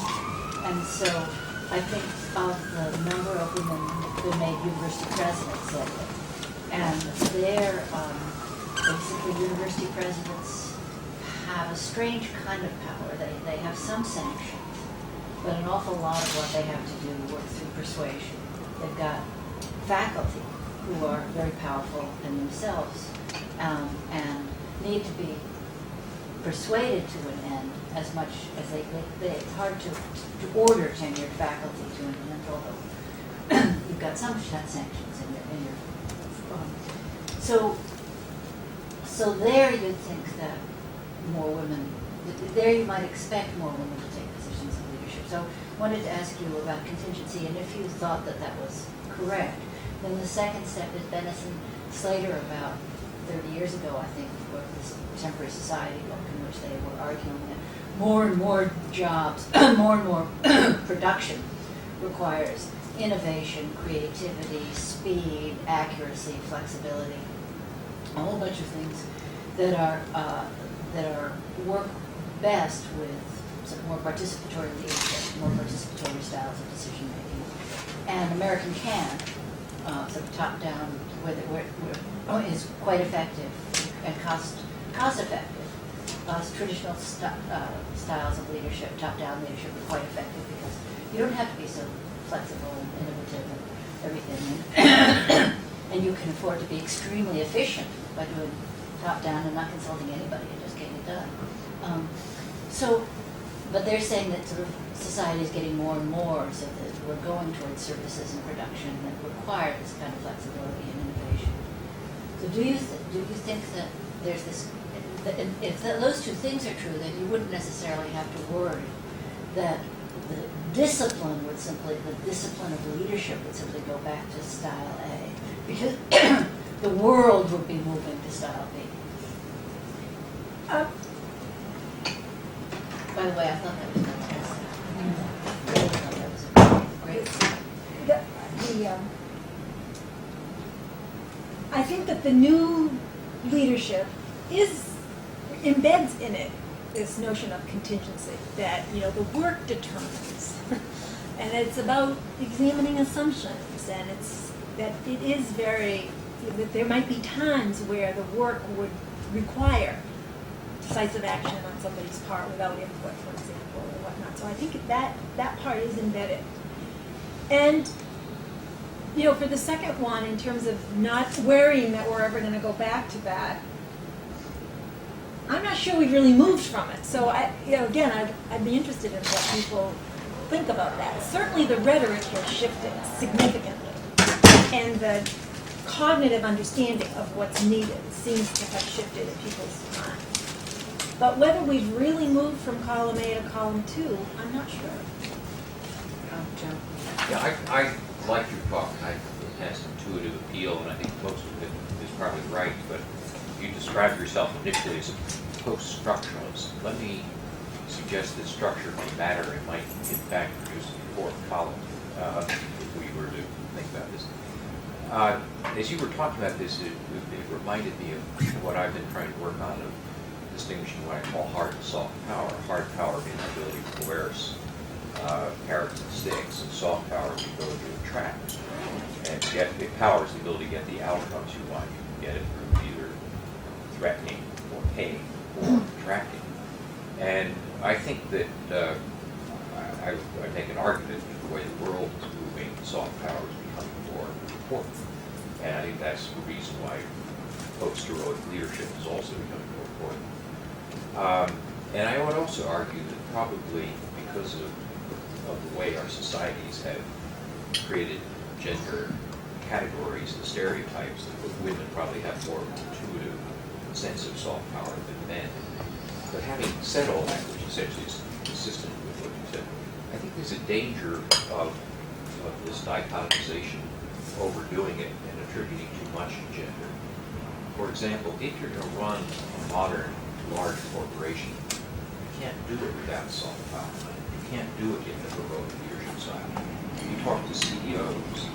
And so I think of the number of women who have been made university presidents lately, and they're basically university presidents have a strange kind of power. They have some sanctions, but an awful lot of what they have to do works through persuasion. They've got faculty who are very powerful in themselves and need to be persuaded to an end as much as it's hard to order tenured faculty to an end, although you've got some sanctions in your so there you'd think that more women, there you might expect more women to take positions of leadership. So I wanted to ask you about contingency, and if you thought that that was correct. Then the second step is Benison Slater, about 30 years ago, I think, wrote this Contemporary Society book in which they were arguing that more and more jobs, more and more production requires innovation, creativity, speed, accuracy, flexibility, a whole bunch of things that are work best with some more participatory leadership, more participatory styles of decision making. And American can, sort of top down, is quite effective and cost effective. Traditional styles of leadership, top down leadership, are quite effective because you don't have to be so flexible and innovative and everything. And you can afford to be extremely efficient by doing top down and not consulting anybody and just getting it done. But they're saying that sort of society is getting more and more, so that we're going towards services and production that require this kind of flexibility and innovation. So do you think that there's this? If those two things are true, then you wouldn't necessarily have to worry that the discipline of leadership would simply go back to style A, because the world would be moving to style B. By the way, I thought that was fantastic. I really thought that was great. I think that the new leadership embeds in it this notion of contingency, that the work determines, and it's about examining assumptions, and it is very, that there might be times where the work would require decisive action on somebody's part without input, for example, or whatnot. So I think that part is embedded. And for the second one, in terms of not worrying that we're ever going to go back to that, I'm not sure we've really moved from it. So again, I'd be interested in what people think about that. Certainly the rhetoric has shifted significantly, and the cognitive understanding of what's needed seems to have shifted in people's minds. But whether we've really moved from column A to column 2, I'm not sure. Yeah, I like your talk. It has intuitive appeal, and I think most of it is probably right, but you described yourself initially as a post-structuralist. Let me suggest that structure might matter. It might, in fact, produce a fourth column if we were to think about this. As you were talking about this, it reminded me of what I've been trying to work on, of distinguishing what I call hard and soft power. Hard power being the ability to coerce carrots and sticks, and soft power is the ability to attract. And power is the ability to get the outcomes you want. You can get it through either threatening or paying or attracting. And I think that I make an argument that the way the world is moving, soft power is becoming more important. And I think that's the reason why post-heroic leadership is also becoming more important. And I would also argue that probably because of the way our societies have created gender categories and stereotypes, that women probably have more of an intuitive sense of soft power than men. But having said all that, which essentially is consistent with what you said, I think there's a danger of this dichotomization, overdoing it and attributing too much to gender. For example, if you're going to run a modern, large corporation, you can't do it without soft power. You can't do it in the heroic leadership side. If you talk to CEOs,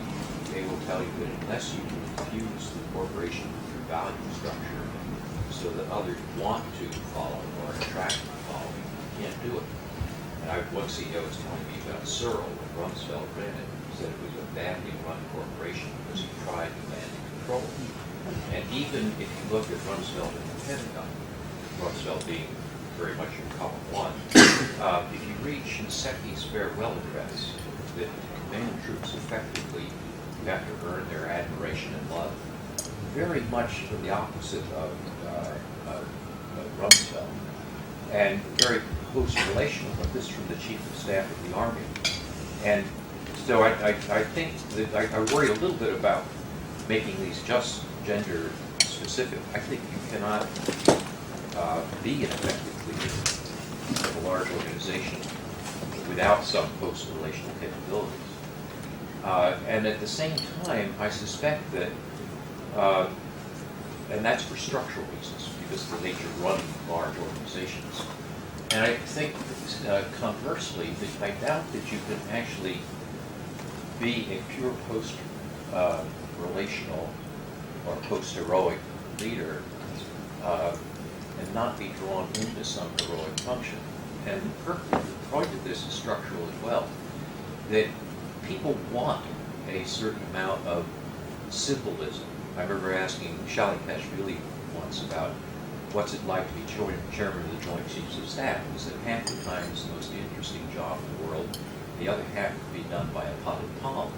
they will tell you that unless you can infuse the corporation with your value structure so that others want to follow or attract to following, you can't do it. And one CEO was telling me about Searle when Rumsfeld ran it. He said it was a badly run corporation because he tried demanding control. And even if you look at Rumsfeld and the Pentagon, Rumsfeld being very much in column 1. If you read Shinseki's farewell address, that to command troops effectively, you have to earn their admiration and love. Very much the opposite of Rumsfeld, and very close relational, but this from the Chief of Staff of the Army. And so I think that I worry a little bit about making these just gender specific. I think you cannot be an effective leader of a large organization without some post-relational capabilities. And at the same time, I suspect that, and that's for structural reasons, because of the nature of running large organizations. And I think, conversely, that I doubt that you can actually be a pure post-relational or post-heroic leader and not be drawn into some heroic function. And the point of this is structural as well, that people want a certain amount of symbolism. I remember asking Shali Kashvili once about what's it like to be chairman of the Joint Chiefs of Staff. He said half the time it's the most interesting job in the world, the other half can be done by a potted palm.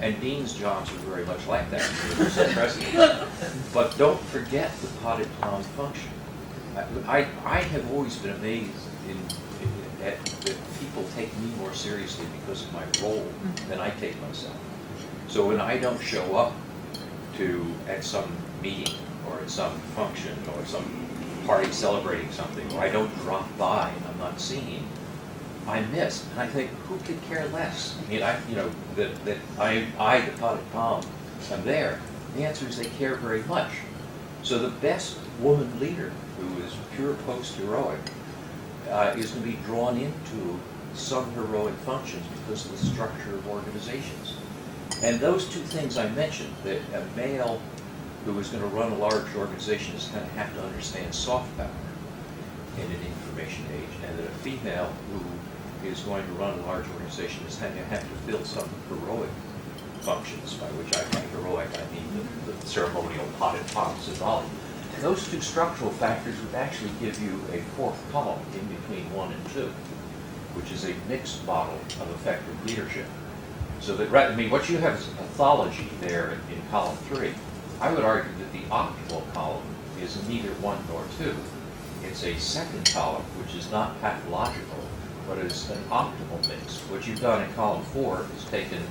And dean's jobs are very much like that, president. But don't forget the potted palm function. I have always been amazed that people take me more seriously because of my role than I take myself. So when I don't show up at some meeting or at some function or some party celebrating something, or I don't drop by and I'm not seen, I miss. And I think, who could care less? I mean, that I, the potted palm, am there. The answer is they care very much. So the best woman leader who is pure post-heroic is going to be drawn into some heroic functions because of the structure of organizations. And those two things I mentioned, that a male who is going to run a large organization is going to have to understand soft power in an information age, and that a female who is going to run a large organization is going to have to fill some heroic functions, by which I mean heroic, I mean the ceremonial potted palm symbology. And those two structural factors would actually give you a fourth column in between 1 and 2, which is a mixed model of effective leadership. So that, I mean, what you have is a pathology there in column 3. I would argue that the optimal column is neither 1 nor 2. It's a second column, which is not pathological, but is an optimal mix. What you've done in column 4 is taken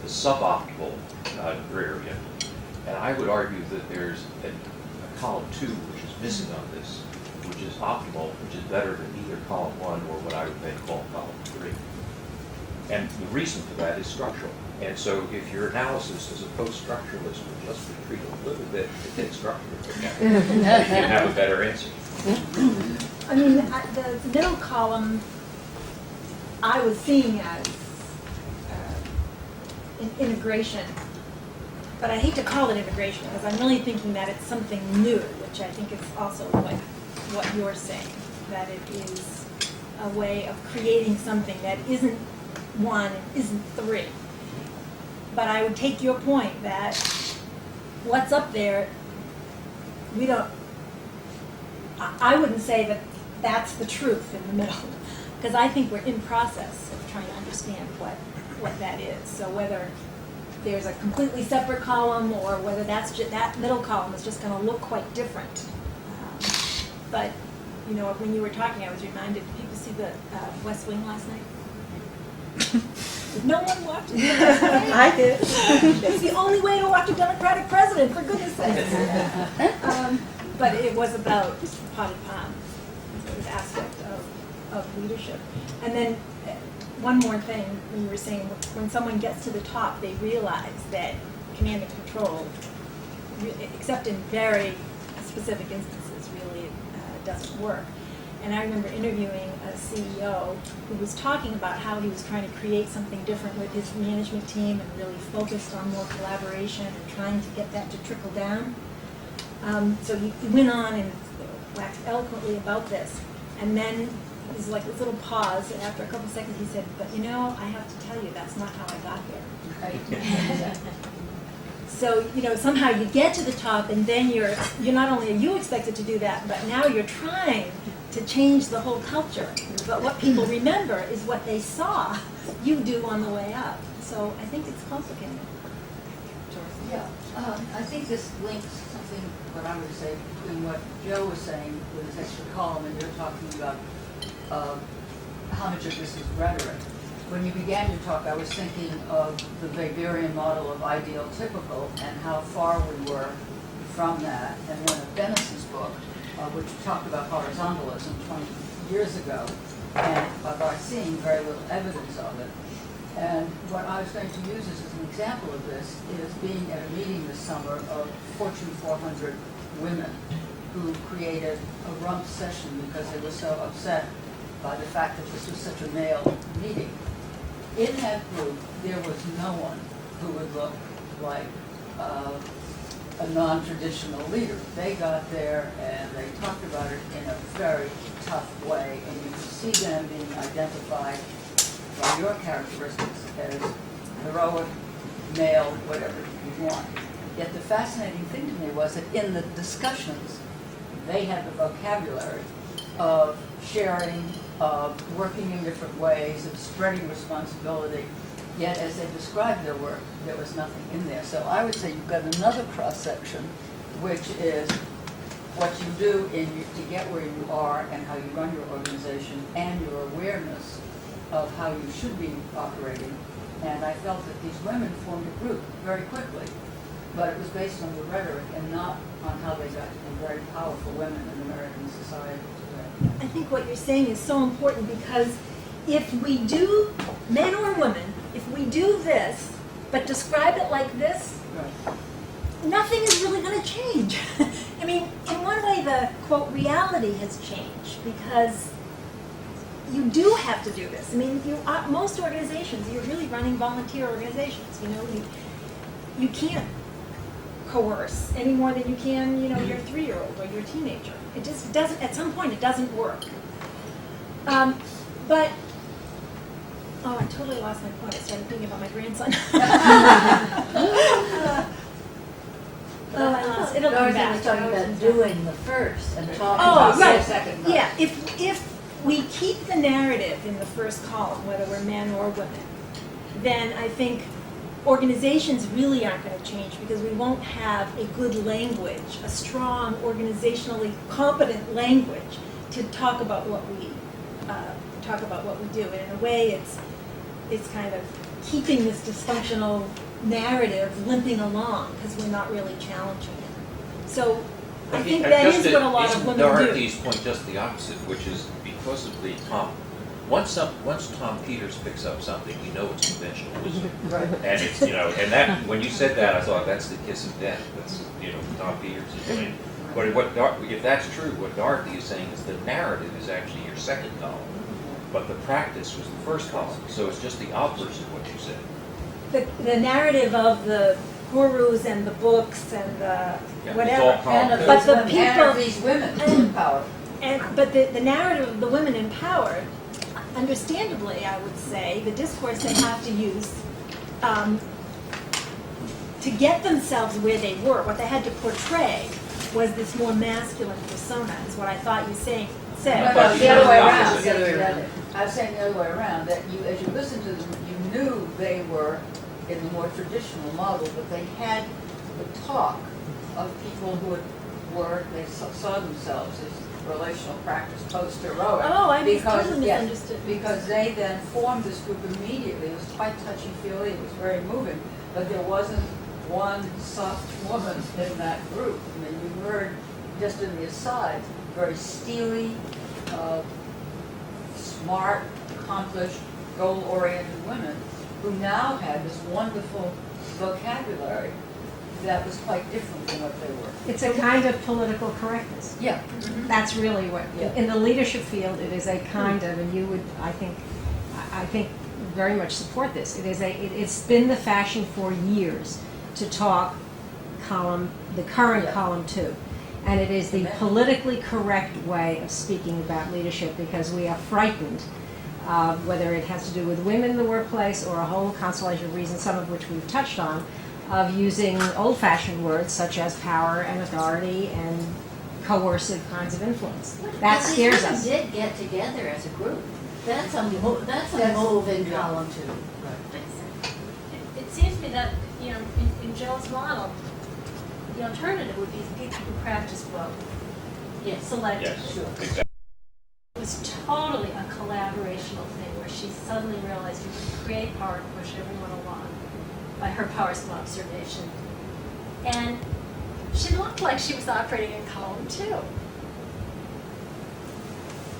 the suboptimal area, and I would argue that there's a column 2 which is missing on this, which is optimal, which is better than either column 1 or what I would then call column 3. And the reason for that is structural. And so if your analysis as a post-structuralist would just retreat a little bit to get structural, you can have a better answer. I mean, the middle column I was seeing as integration, but I hate to call it integration because I'm really thinking that it's something new, which I think is also what you're saying, that it is a way of creating something that isn't 1 and isn't 3. But I would take your point that what's up there, we don't, I wouldn't say that that's the truth in the middle, because I think we're in process of trying to understand what that is. So whether there's a completely separate column or whether that's that middle column is just going to look quite different. But, you know, when you were talking, I was reminded, did people see the West Wing last night? No one watched it. I did. It's the only way to watch a Democratic president, for goodness sakes. But it was about potted palm, this aspect of leadership. And then one more thing, when you were saying when someone gets to the top, they realize that command and control, except in very specific instances, really doesn't work. And I remember interviewing a CEO who was talking about how he was trying to create something different with his management team and really focused on more collaboration and trying to get that to trickle down. So he went on and waxed eloquently about this. And then there's like this little pause, and after a couple seconds he said, but you know, I have to tell you, that's not how I got here. So, you know, somehow you get to the top, and then you're not only are you expected to do that, but now you're trying to change the whole culture. But what people remember is what they saw you do on the way up. So I think it's complicated. Yeah, I think this links something, what I would say, between what Joe was saying with his extra column and you're talking about how much of this is rhetoric. When you began your talk, I was thinking of the Weberian model of ideal typical and how far we were from that. And one of Denison's book, which talked about horizontalism 20 years ago, and by seeing very little evidence of it. And what I was going to use as an example of this is being at a meeting this summer of Fortune 400 women who created a rump session because they were so upset by the fact that this was such a male meeting. In that group, there was no one who would look like a non-traditional leader. They got there and they talked about it in a very tough way, and you could see them being identified by your characteristics as heroic, male, whatever you want. Yet the fascinating thing to me was that in the discussions, they had the vocabulary of sharing, of working in different ways, of spreading responsibility. Yet as they described their work, there was nothing in there. So I would say you've got another cross-section, which is what you do to get where you are and how you run your organization and your awareness of how you should be operating. And I felt that these women formed a group very quickly, but it was based on the rhetoric and not on how they got to be very powerful women in American society today. I think what you're saying is so important because if we do, men or women, if we do this, but describe it like this, Right. nothing is really going to change. I mean, in one way, the, quote, reality has changed because you do have to do this. I mean, most organizations, you're really running volunteer organizations, you can't coerce any more than you can, your 3-year-old or your teenager. It just doesn't, at some point, it doesn't work. But, oh, I totally lost my point. I started thinking about my grandson. I lost it. It'll come back. I was talking about doing the first and talking Oh, about right. the second. Yeah, if we keep the narrative in the first column, whether we're men or women, then I think organizations really aren't going to change because we won't have a good language, a strong, organizationally competent language to talk about what we do. And in a way, it's kind of keeping this dysfunctional narrative limping along because we're not really challenging it. So I think that is what a lot of women do. Dorothy's point just the opposite, which is because of the once Tom Peters picks up something, you know it's conventional wisdom. Right. And it's, and that, when you said that, I thought that's the kiss of death. That's, Tom Peters is doing. But if that's true, what Dorothy is saying is the narrative is actually your second column, but the practice was the first column. So it's just the opposite of what you said. The narrative of the gurus and the books and the whatever. It's all column. But the people, and of these women in power. but the narrative of the women empowered, understandably, I would say, the discourse they have to use to get themselves where they were, what they had to portray was this more masculine persona, is what I thought you said. No, the other way around. I was saying the other way around, that as you listened to them, you knew they were in the more traditional model, but they had the talk of people who they saw themselves as relational practice post-heroic. Oh, I totally yes, misunderstood. because they then formed this group immediately. It was quite touchy-feely, it was very moving, but there wasn't one soft woman in that group. I mean, you heard, just in the aside, very steely, smart, accomplished, goal-oriented women who now had this wonderful vocabulary that was quite different from what they were. It's a kind of political correctness. Yeah. That's really what, Yeah. in the leadership field, it is a kind of, and you would, I think, very much support this. It's been the fashion for years to talk the current Yeah. column 2. And it is the politically correct way of speaking about leadership because we are frightened, whether it has to do with women in the workplace or a whole constellation of reasons, some of which we've touched on, of using old-fashioned words such as power and authority and coercive kinds of influence. That But scares these us. women did get together as a group. That's a move in column 2. It seems to me that, in Joe's model, the alternative would be people who practice both, Yes. selectively. Yes, exactly. It was totally a collaborational thing where she suddenly realized you could create power and push everyone along by her powers of observation. And she looked like she was operating in column 2.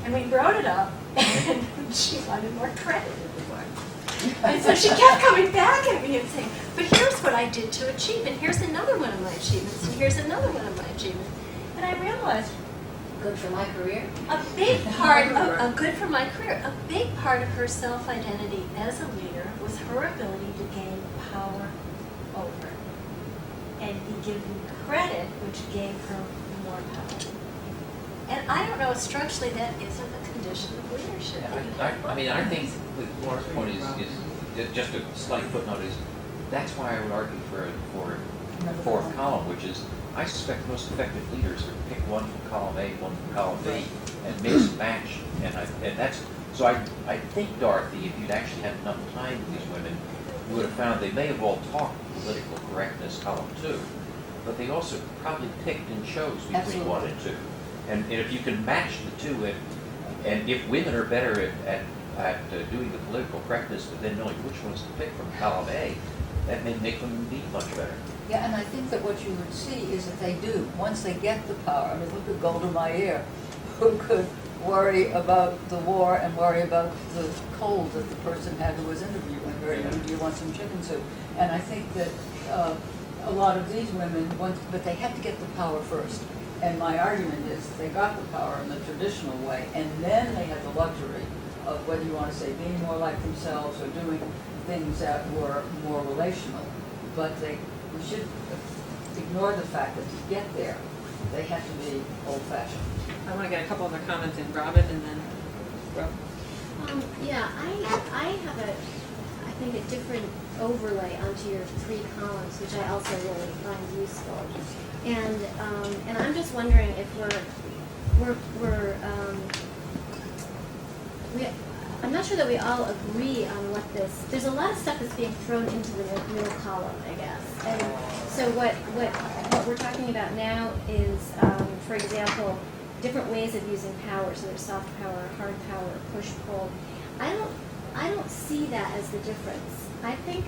And we wrote it up, and she wanted more credit in the book. And so she kept coming back at me and saying, but here's what I did to achieve, and here's another one of my achievements, and here's another one of my achievements. And I realized Good for my career. a big part of good for my career, a big part of her self-identity as a leader was her ability to gain power over and be given credit, which gave her more power. And I don't know if structurally that isn't a condition of leadership. I think with Laura's point is just a slight footnote is, that's why I would argue for a fourth column, which is, I suspect the most effective leaders are pick one from column A, one from column B, and mix and match. And that's, so I think, Dorothy, if you'd actually had enough time with these women, you would have found they may have all talked political correctness column 2, but they also probably picked and chose between Absolutely. 1 and 2. And if you can match the two, and if women are better at doing the political correctness, but then knowing which ones to pick from column A, that may make them be much better. Yeah, and I think that what you would see is that they do, once they get the power. I mean, look at Golda Meir, who could worry about the war and worry about the cold that the person had who was interviewing her. Do you want some chicken soup? And I think that a lot of these women, but they had to get the power first. And my argument is they got the power in the traditional way, and then they had the luxury of, whether you want to say, being more like themselves or doing things that were more relational. But we should ignore the fact that to get there, they had to be old-fashioned. I want to get a couple other comments in, Robin, and then Rob. Yeah, I have I think a different overlay onto your 3 columns, which I also really find useful. And I'm just wondering if I'm not sure that we all agree on what there's a lot of stuff that's being thrown into the middle column, I guess. And so what we're talking about now is, for example, different ways of using power. So there's soft power, hard power, push, pull. I don't see that as the difference. I think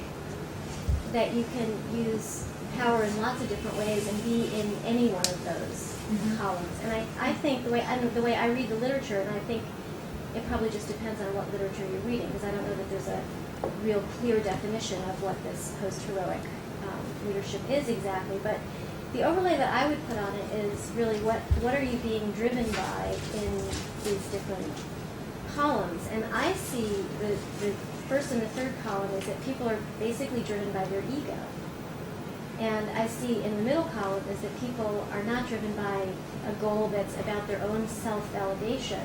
that you can use power in lots of different ways and be in any one of those columns. And I think the way I read the literature, and I think it probably just depends on what literature you're reading, because I don't know that there's a real clear definition of what this post-heroic leadership is exactly. But the overlay that I would put on it is really what are you being driven by in these different columns. And I see the first and the third column is that people are basically driven by their ego. And I see in the middle column is that people are not driven by a goal that's about their own self-validation,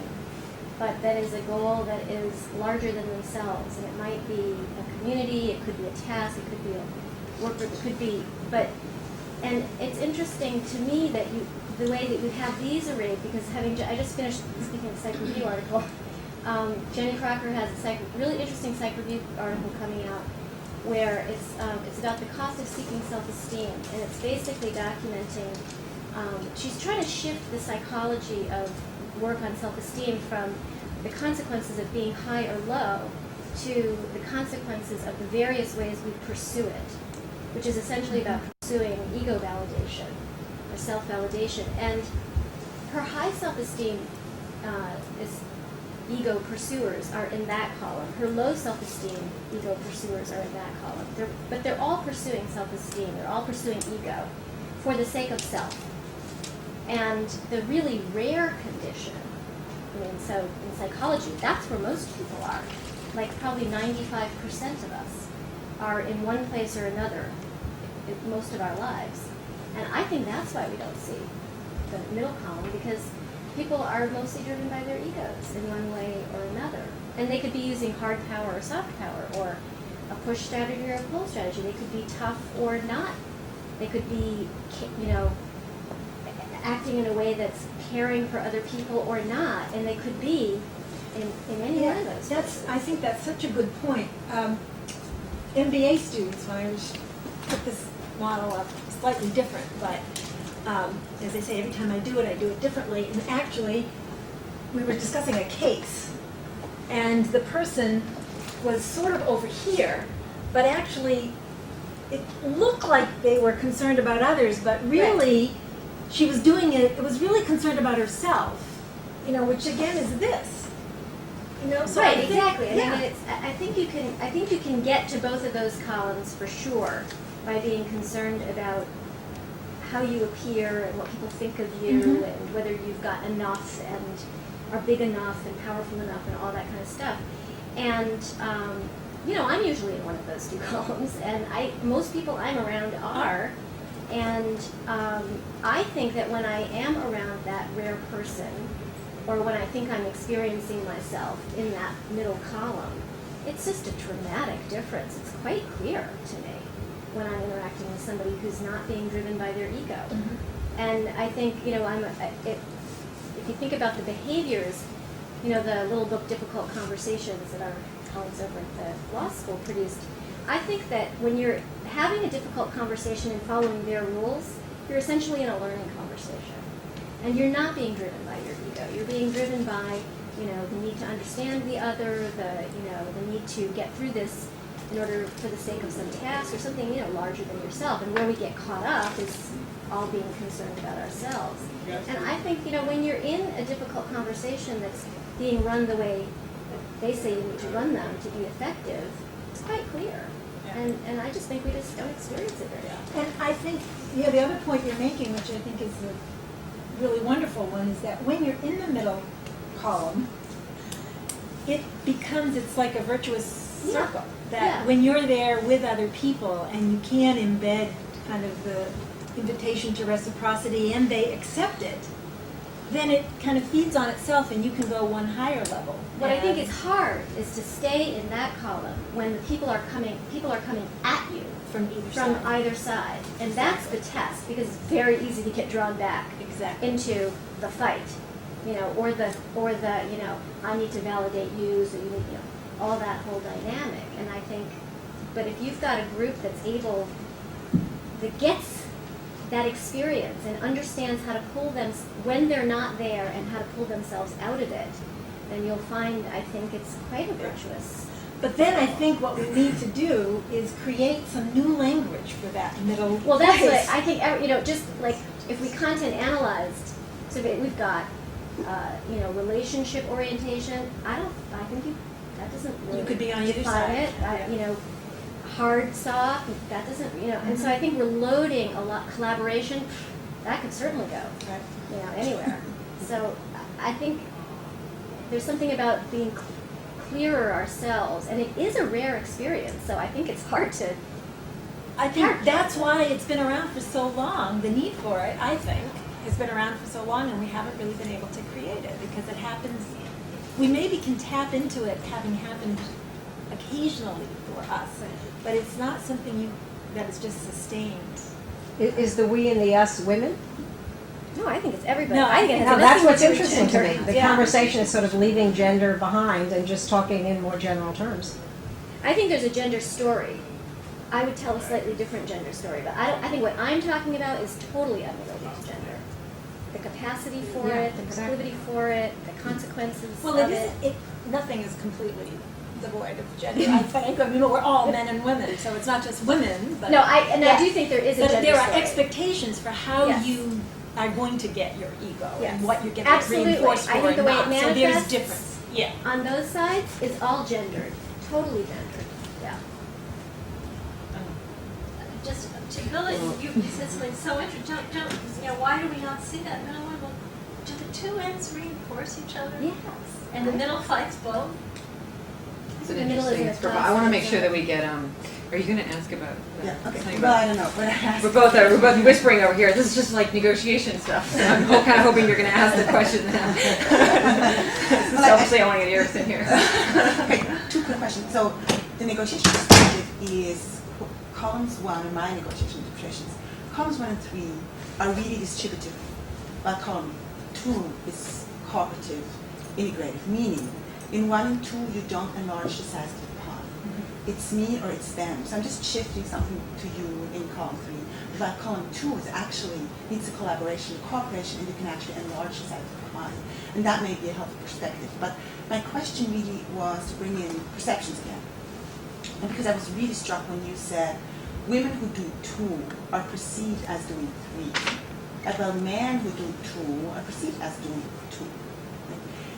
but that is a goal that is larger than themselves. And it might be a community, it could be a task, it could be a work group, it could be, and it's interesting to me that the way that you have these arrayed, because I just finished speaking of the Psych Review article. Jenny Crocker has a really interesting Psych Review article coming out where it's about the cost of seeking self-esteem, and it's basically documenting, she's trying to shift the psychology of work on self-esteem from the consequences of being high or low to the consequences of the various ways we pursue it, which is essentially about pursuing ego validation or self-validation. And her high self-esteem is ego pursuers are in that column. Her low self-esteem ego pursuers are in that column. But they're all pursuing self-esteem. They're all pursuing ego for the sake of self. And the really rare condition, so in psychology, that's where most people are. Like probably 95% of us are in one place or another most of our lives. And I think that's why we don't see the middle column, because people are mostly driven by their egos in one way or another. And they could be using hard power or soft power, or a push strategy or a pull strategy. They could be tough or not. They could be, acting in a way that's caring for other people or not, and they could be in any one of those. I think that's such a good point. MBA students, when I put this model up, slightly different, but as I say, every time I do it differently. And actually, we were discussing a case, and the person was sort of over here, but actually, it looked like they were concerned about others, but really, she was doing it was really concerned about herself, which again is this. So Right, I think- exactly. Yeah. I mean, I think you can get to both of those columns for sure by being concerned about how you appear and what people think of you Mhm. and whether you've got enough and are big enough and powerful enough and all that kind of stuff. And I'm usually in one of those two columns, and most people I'm around are. And I think that when I am around that rare person, or when I think I'm experiencing myself in that middle column, it's just a dramatic difference. It's quite clear to me when I'm interacting with somebody who's not being driven by their ego. And I think, if you think about the behaviors, the little book Difficult Conversations that our colleagues over at the law school produced, I think that when you're having a difficult conversation and following their rules, you're essentially in a learning conversation. And you're not being driven by your ego. You're being driven by, the need to understand the other, the need to get through this in order for the sake of some task or something, larger than yourself. And where we get caught up is all being concerned about ourselves. And I think, when you're in a difficult conversation that's being run the way they say you need to run them to be effective, it's quite clear. And I just think we just don't experience it very often. And I think, the other point you're making, which I think is a really wonderful one, is that when you're in the middle column, it's like a virtuous circle. That when you're there with other people and you can embed kind of the invitation to reciprocity and they accept it, then it kind of feeds on itself and you can go one higher level. What I think is hard is to stay in that column when the people are coming at you From either side. And that's the test, because it's very easy to get drawn back Exactly. into the fight, or the I need to validate you, so you need, all that whole dynamic. And I think, but if you've got a group that gets that experience and understands how to pull them when they're not there and how to pull themselves out of it, then you'll find, I think, it's quite a virtuous. But then I think what we need to do is create some new language for that middle Well, that's place. what I think. Just like if we content analyzed, so that we've got, relationship orientation. I think that doesn't really You could be on either define side. it. Hard, soft. That doesn't. And so I think we're loading a lot. Collaboration, that could certainly go. Right. Anywhere. So I think there's something about being clearer ourselves, and it is a rare experience. So I think it's hard to. I think that's why it's been around for so long. The need for it, I think, has been around for so long, and we haven't really been able to create it because it happens. We maybe can tap into it having happened occasionally for us, but it's not something that is just sustained. Is the we and the us women? No, I think it's everybody. No, I think it No, has that's nothing what's to do with interesting to me. gender. The conversation is sort of leaving gender behind and just talking in more general terms. I think there's a gender story. I would tell a slightly different gender story, but I think what I'm talking about is totally unrelated to gender. The capacity for Yeah, it, the exactly. proclivity for it, the consequences Well, of it it. isn't. Nothing is completely devoid of gender. I think. We're all men and women, so it's not just women. But No, I do think there is a But gender there are story. expectations for how Yes. you are going to get your ego Yes. and what you're getting Absolutely. reinforced for I think and the way not. it So there's manifests difference. Yeah. On those sides is all gendered, totally gendered. Yeah. Just to build it, you said something so interesting. Why do we not see that? No, well, do the two ends reinforce each other? Yes. And the middle fights both? It's The an middle interesting is a experiment. I want to make sure class. that we get, are you going to ask about? Yeah, something okay. about- Well, I don't know, but I asked. We're both whispering over here. This is just like negotiation stuff. So I'm kind of hoping you're going to ask the question now. Selfishly, I want to get yours in here. Okay, two quick questions. So the negotiation perspective is columns 1 in my negotiation preparations. Columns 1 and 3 are really distributive While column 2 is cooperative, integrative, meaning in 1 and 2 you don't enlarge the size of the pie. It's me or it's them. So I'm just shifting something to you in column 3. While column 2 is actually needs a collaboration, cooperation, and you can actually enlarge the size of the pie. And that may be a helpful perspective. But my question really was to bring in perceptions again. And because I was really struck when you said women who do 2 are perceived as doing 3, while men who do 2 are perceived as doing 2.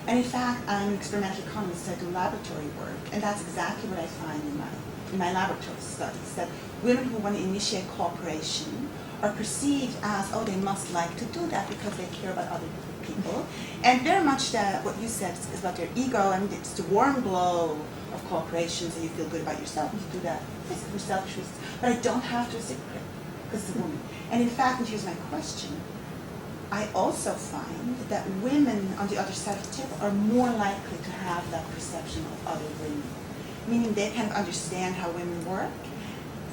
And in fact, I'm an experimental economist, so I do laboratory work, and that's exactly what I find in my laboratory studies, that women who want to initiate cooperation are perceived as, oh, they must like to do that because they care about other people. And very much that what you said is about their ego, and it's the warm glow of cooperation, so you feel good about yourself and you do that. It's for selfish reasons. But I don't have to reciprocate because it's a woman. And in fact, and here's my question, I also find that women on the other side of the table are more likely to have that perception of other women, meaning they kind of understand how women work,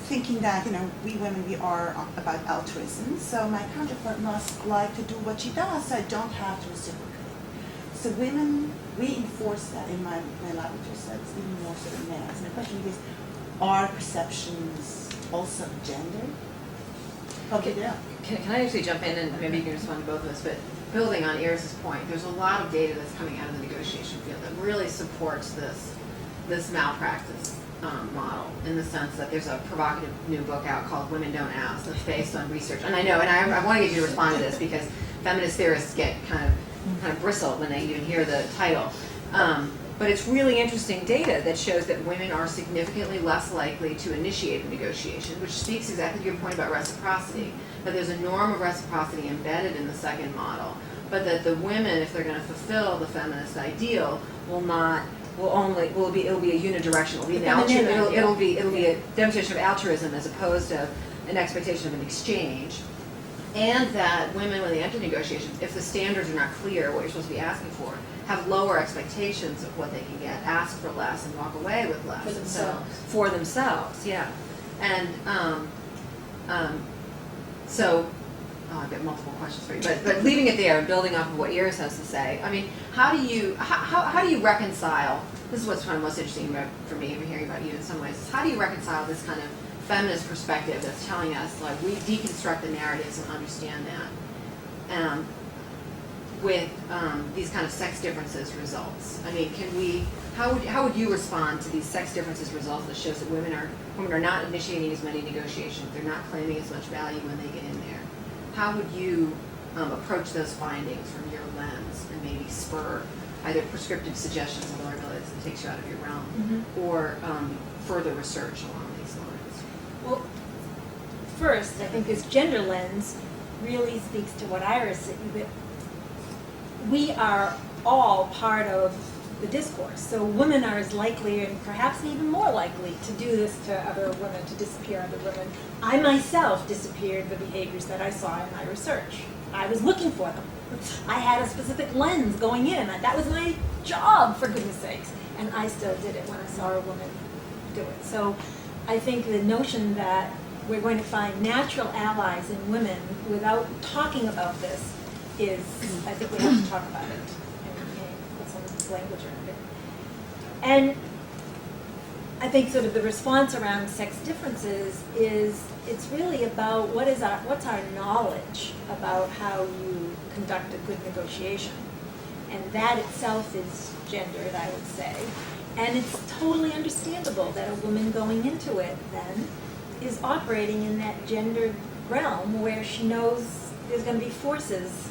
thinking that, we women, we are about altruism, so my counterpart must like to do what she does, so I don't have to reciprocate. So women reinforce that in my laboratory studies, even more so than men. So my question is, are perceptions also gendered? Probably they are. Can I actually jump in, and maybe you can respond to both of us, but building on Iris's point, there's a lot of data that's coming out of the negotiation field that really supports this malpractice model, in the sense that there's a provocative new book out called Women Don't Ask, that's based on research. And I know, and I want to get you to respond to this because feminist theorists get kind of bristle when they even hear the title. But it's really interesting data that shows that women are significantly less likely to initiate a negotiation, which speaks exactly to your point about reciprocity, that there's a norm of reciprocity embedded in the second model, but that the women, if they're going to fulfill the feminist ideal, it'll be a unidirectional, it'll be a demonstration of altruism as opposed to an expectation of an exchange. And that women, when they enter negotiations, if the standards are not clear, what you're supposed to be asking for, have lower expectations of what they can get, ask for less, and walk away with less. For themselves. For themselves, yeah. And I've got multiple questions for you, but leaving it there and building off of what Iris has to say, I mean, how do you reconcile, this is what's kind of most interesting for me in hearing about you in some ways, is how do you reconcile this kind of feminist perspective that's telling us, like, we deconstruct the narratives and understand that, with these kind of sex differences results? I mean, how would you respond to these sex differences results that shows that women are not initiating as many negotiations, they're not claiming as much value when they get in there? How would you approach those findings from your lens and maybe spur either prescriptive suggestions of vulnerabilities that takes you out of your realm, or further research along these lines? Well, first, I think this gender lens really speaks to what Iris said, that we are all part of the discourse. So women are as likely, and perhaps even more likely, to do this to other women, to disappear other women. I myself disappeared the behaviors that I saw in my research. I was looking for them. I had a specific lens going in. That was my job, for goodness sakes. And I still did it when I saw a woman do it. So I think the notion that we're going to find natural allies in women without talking about this is, I think we have to talk about it and put some language around it. And I think sort of the response around sex differences is, it's really about what's our knowledge about how you conduct a good negotiation. And that itself is gendered, I would say. And it's totally understandable that a woman going into it then is operating in that gendered realm where she knows there's going to be forces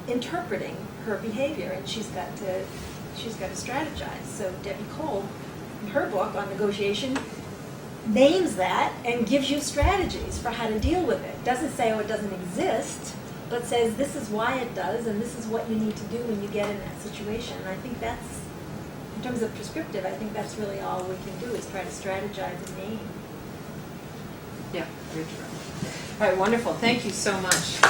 interpreting her behavior, and she's got to strategize. So Debbie Cole, in her book on negotiation, names that and gives you strategies for how to deal with it. Doesn't say, oh, it doesn't exist, but says this is why it does, and this is what you need to do when you get in that situation. And I think that's, in terms of prescriptive, I think that's really all we can do, is try to strategize and name. Yeah, very true. All right, wonderful. Thank you so much.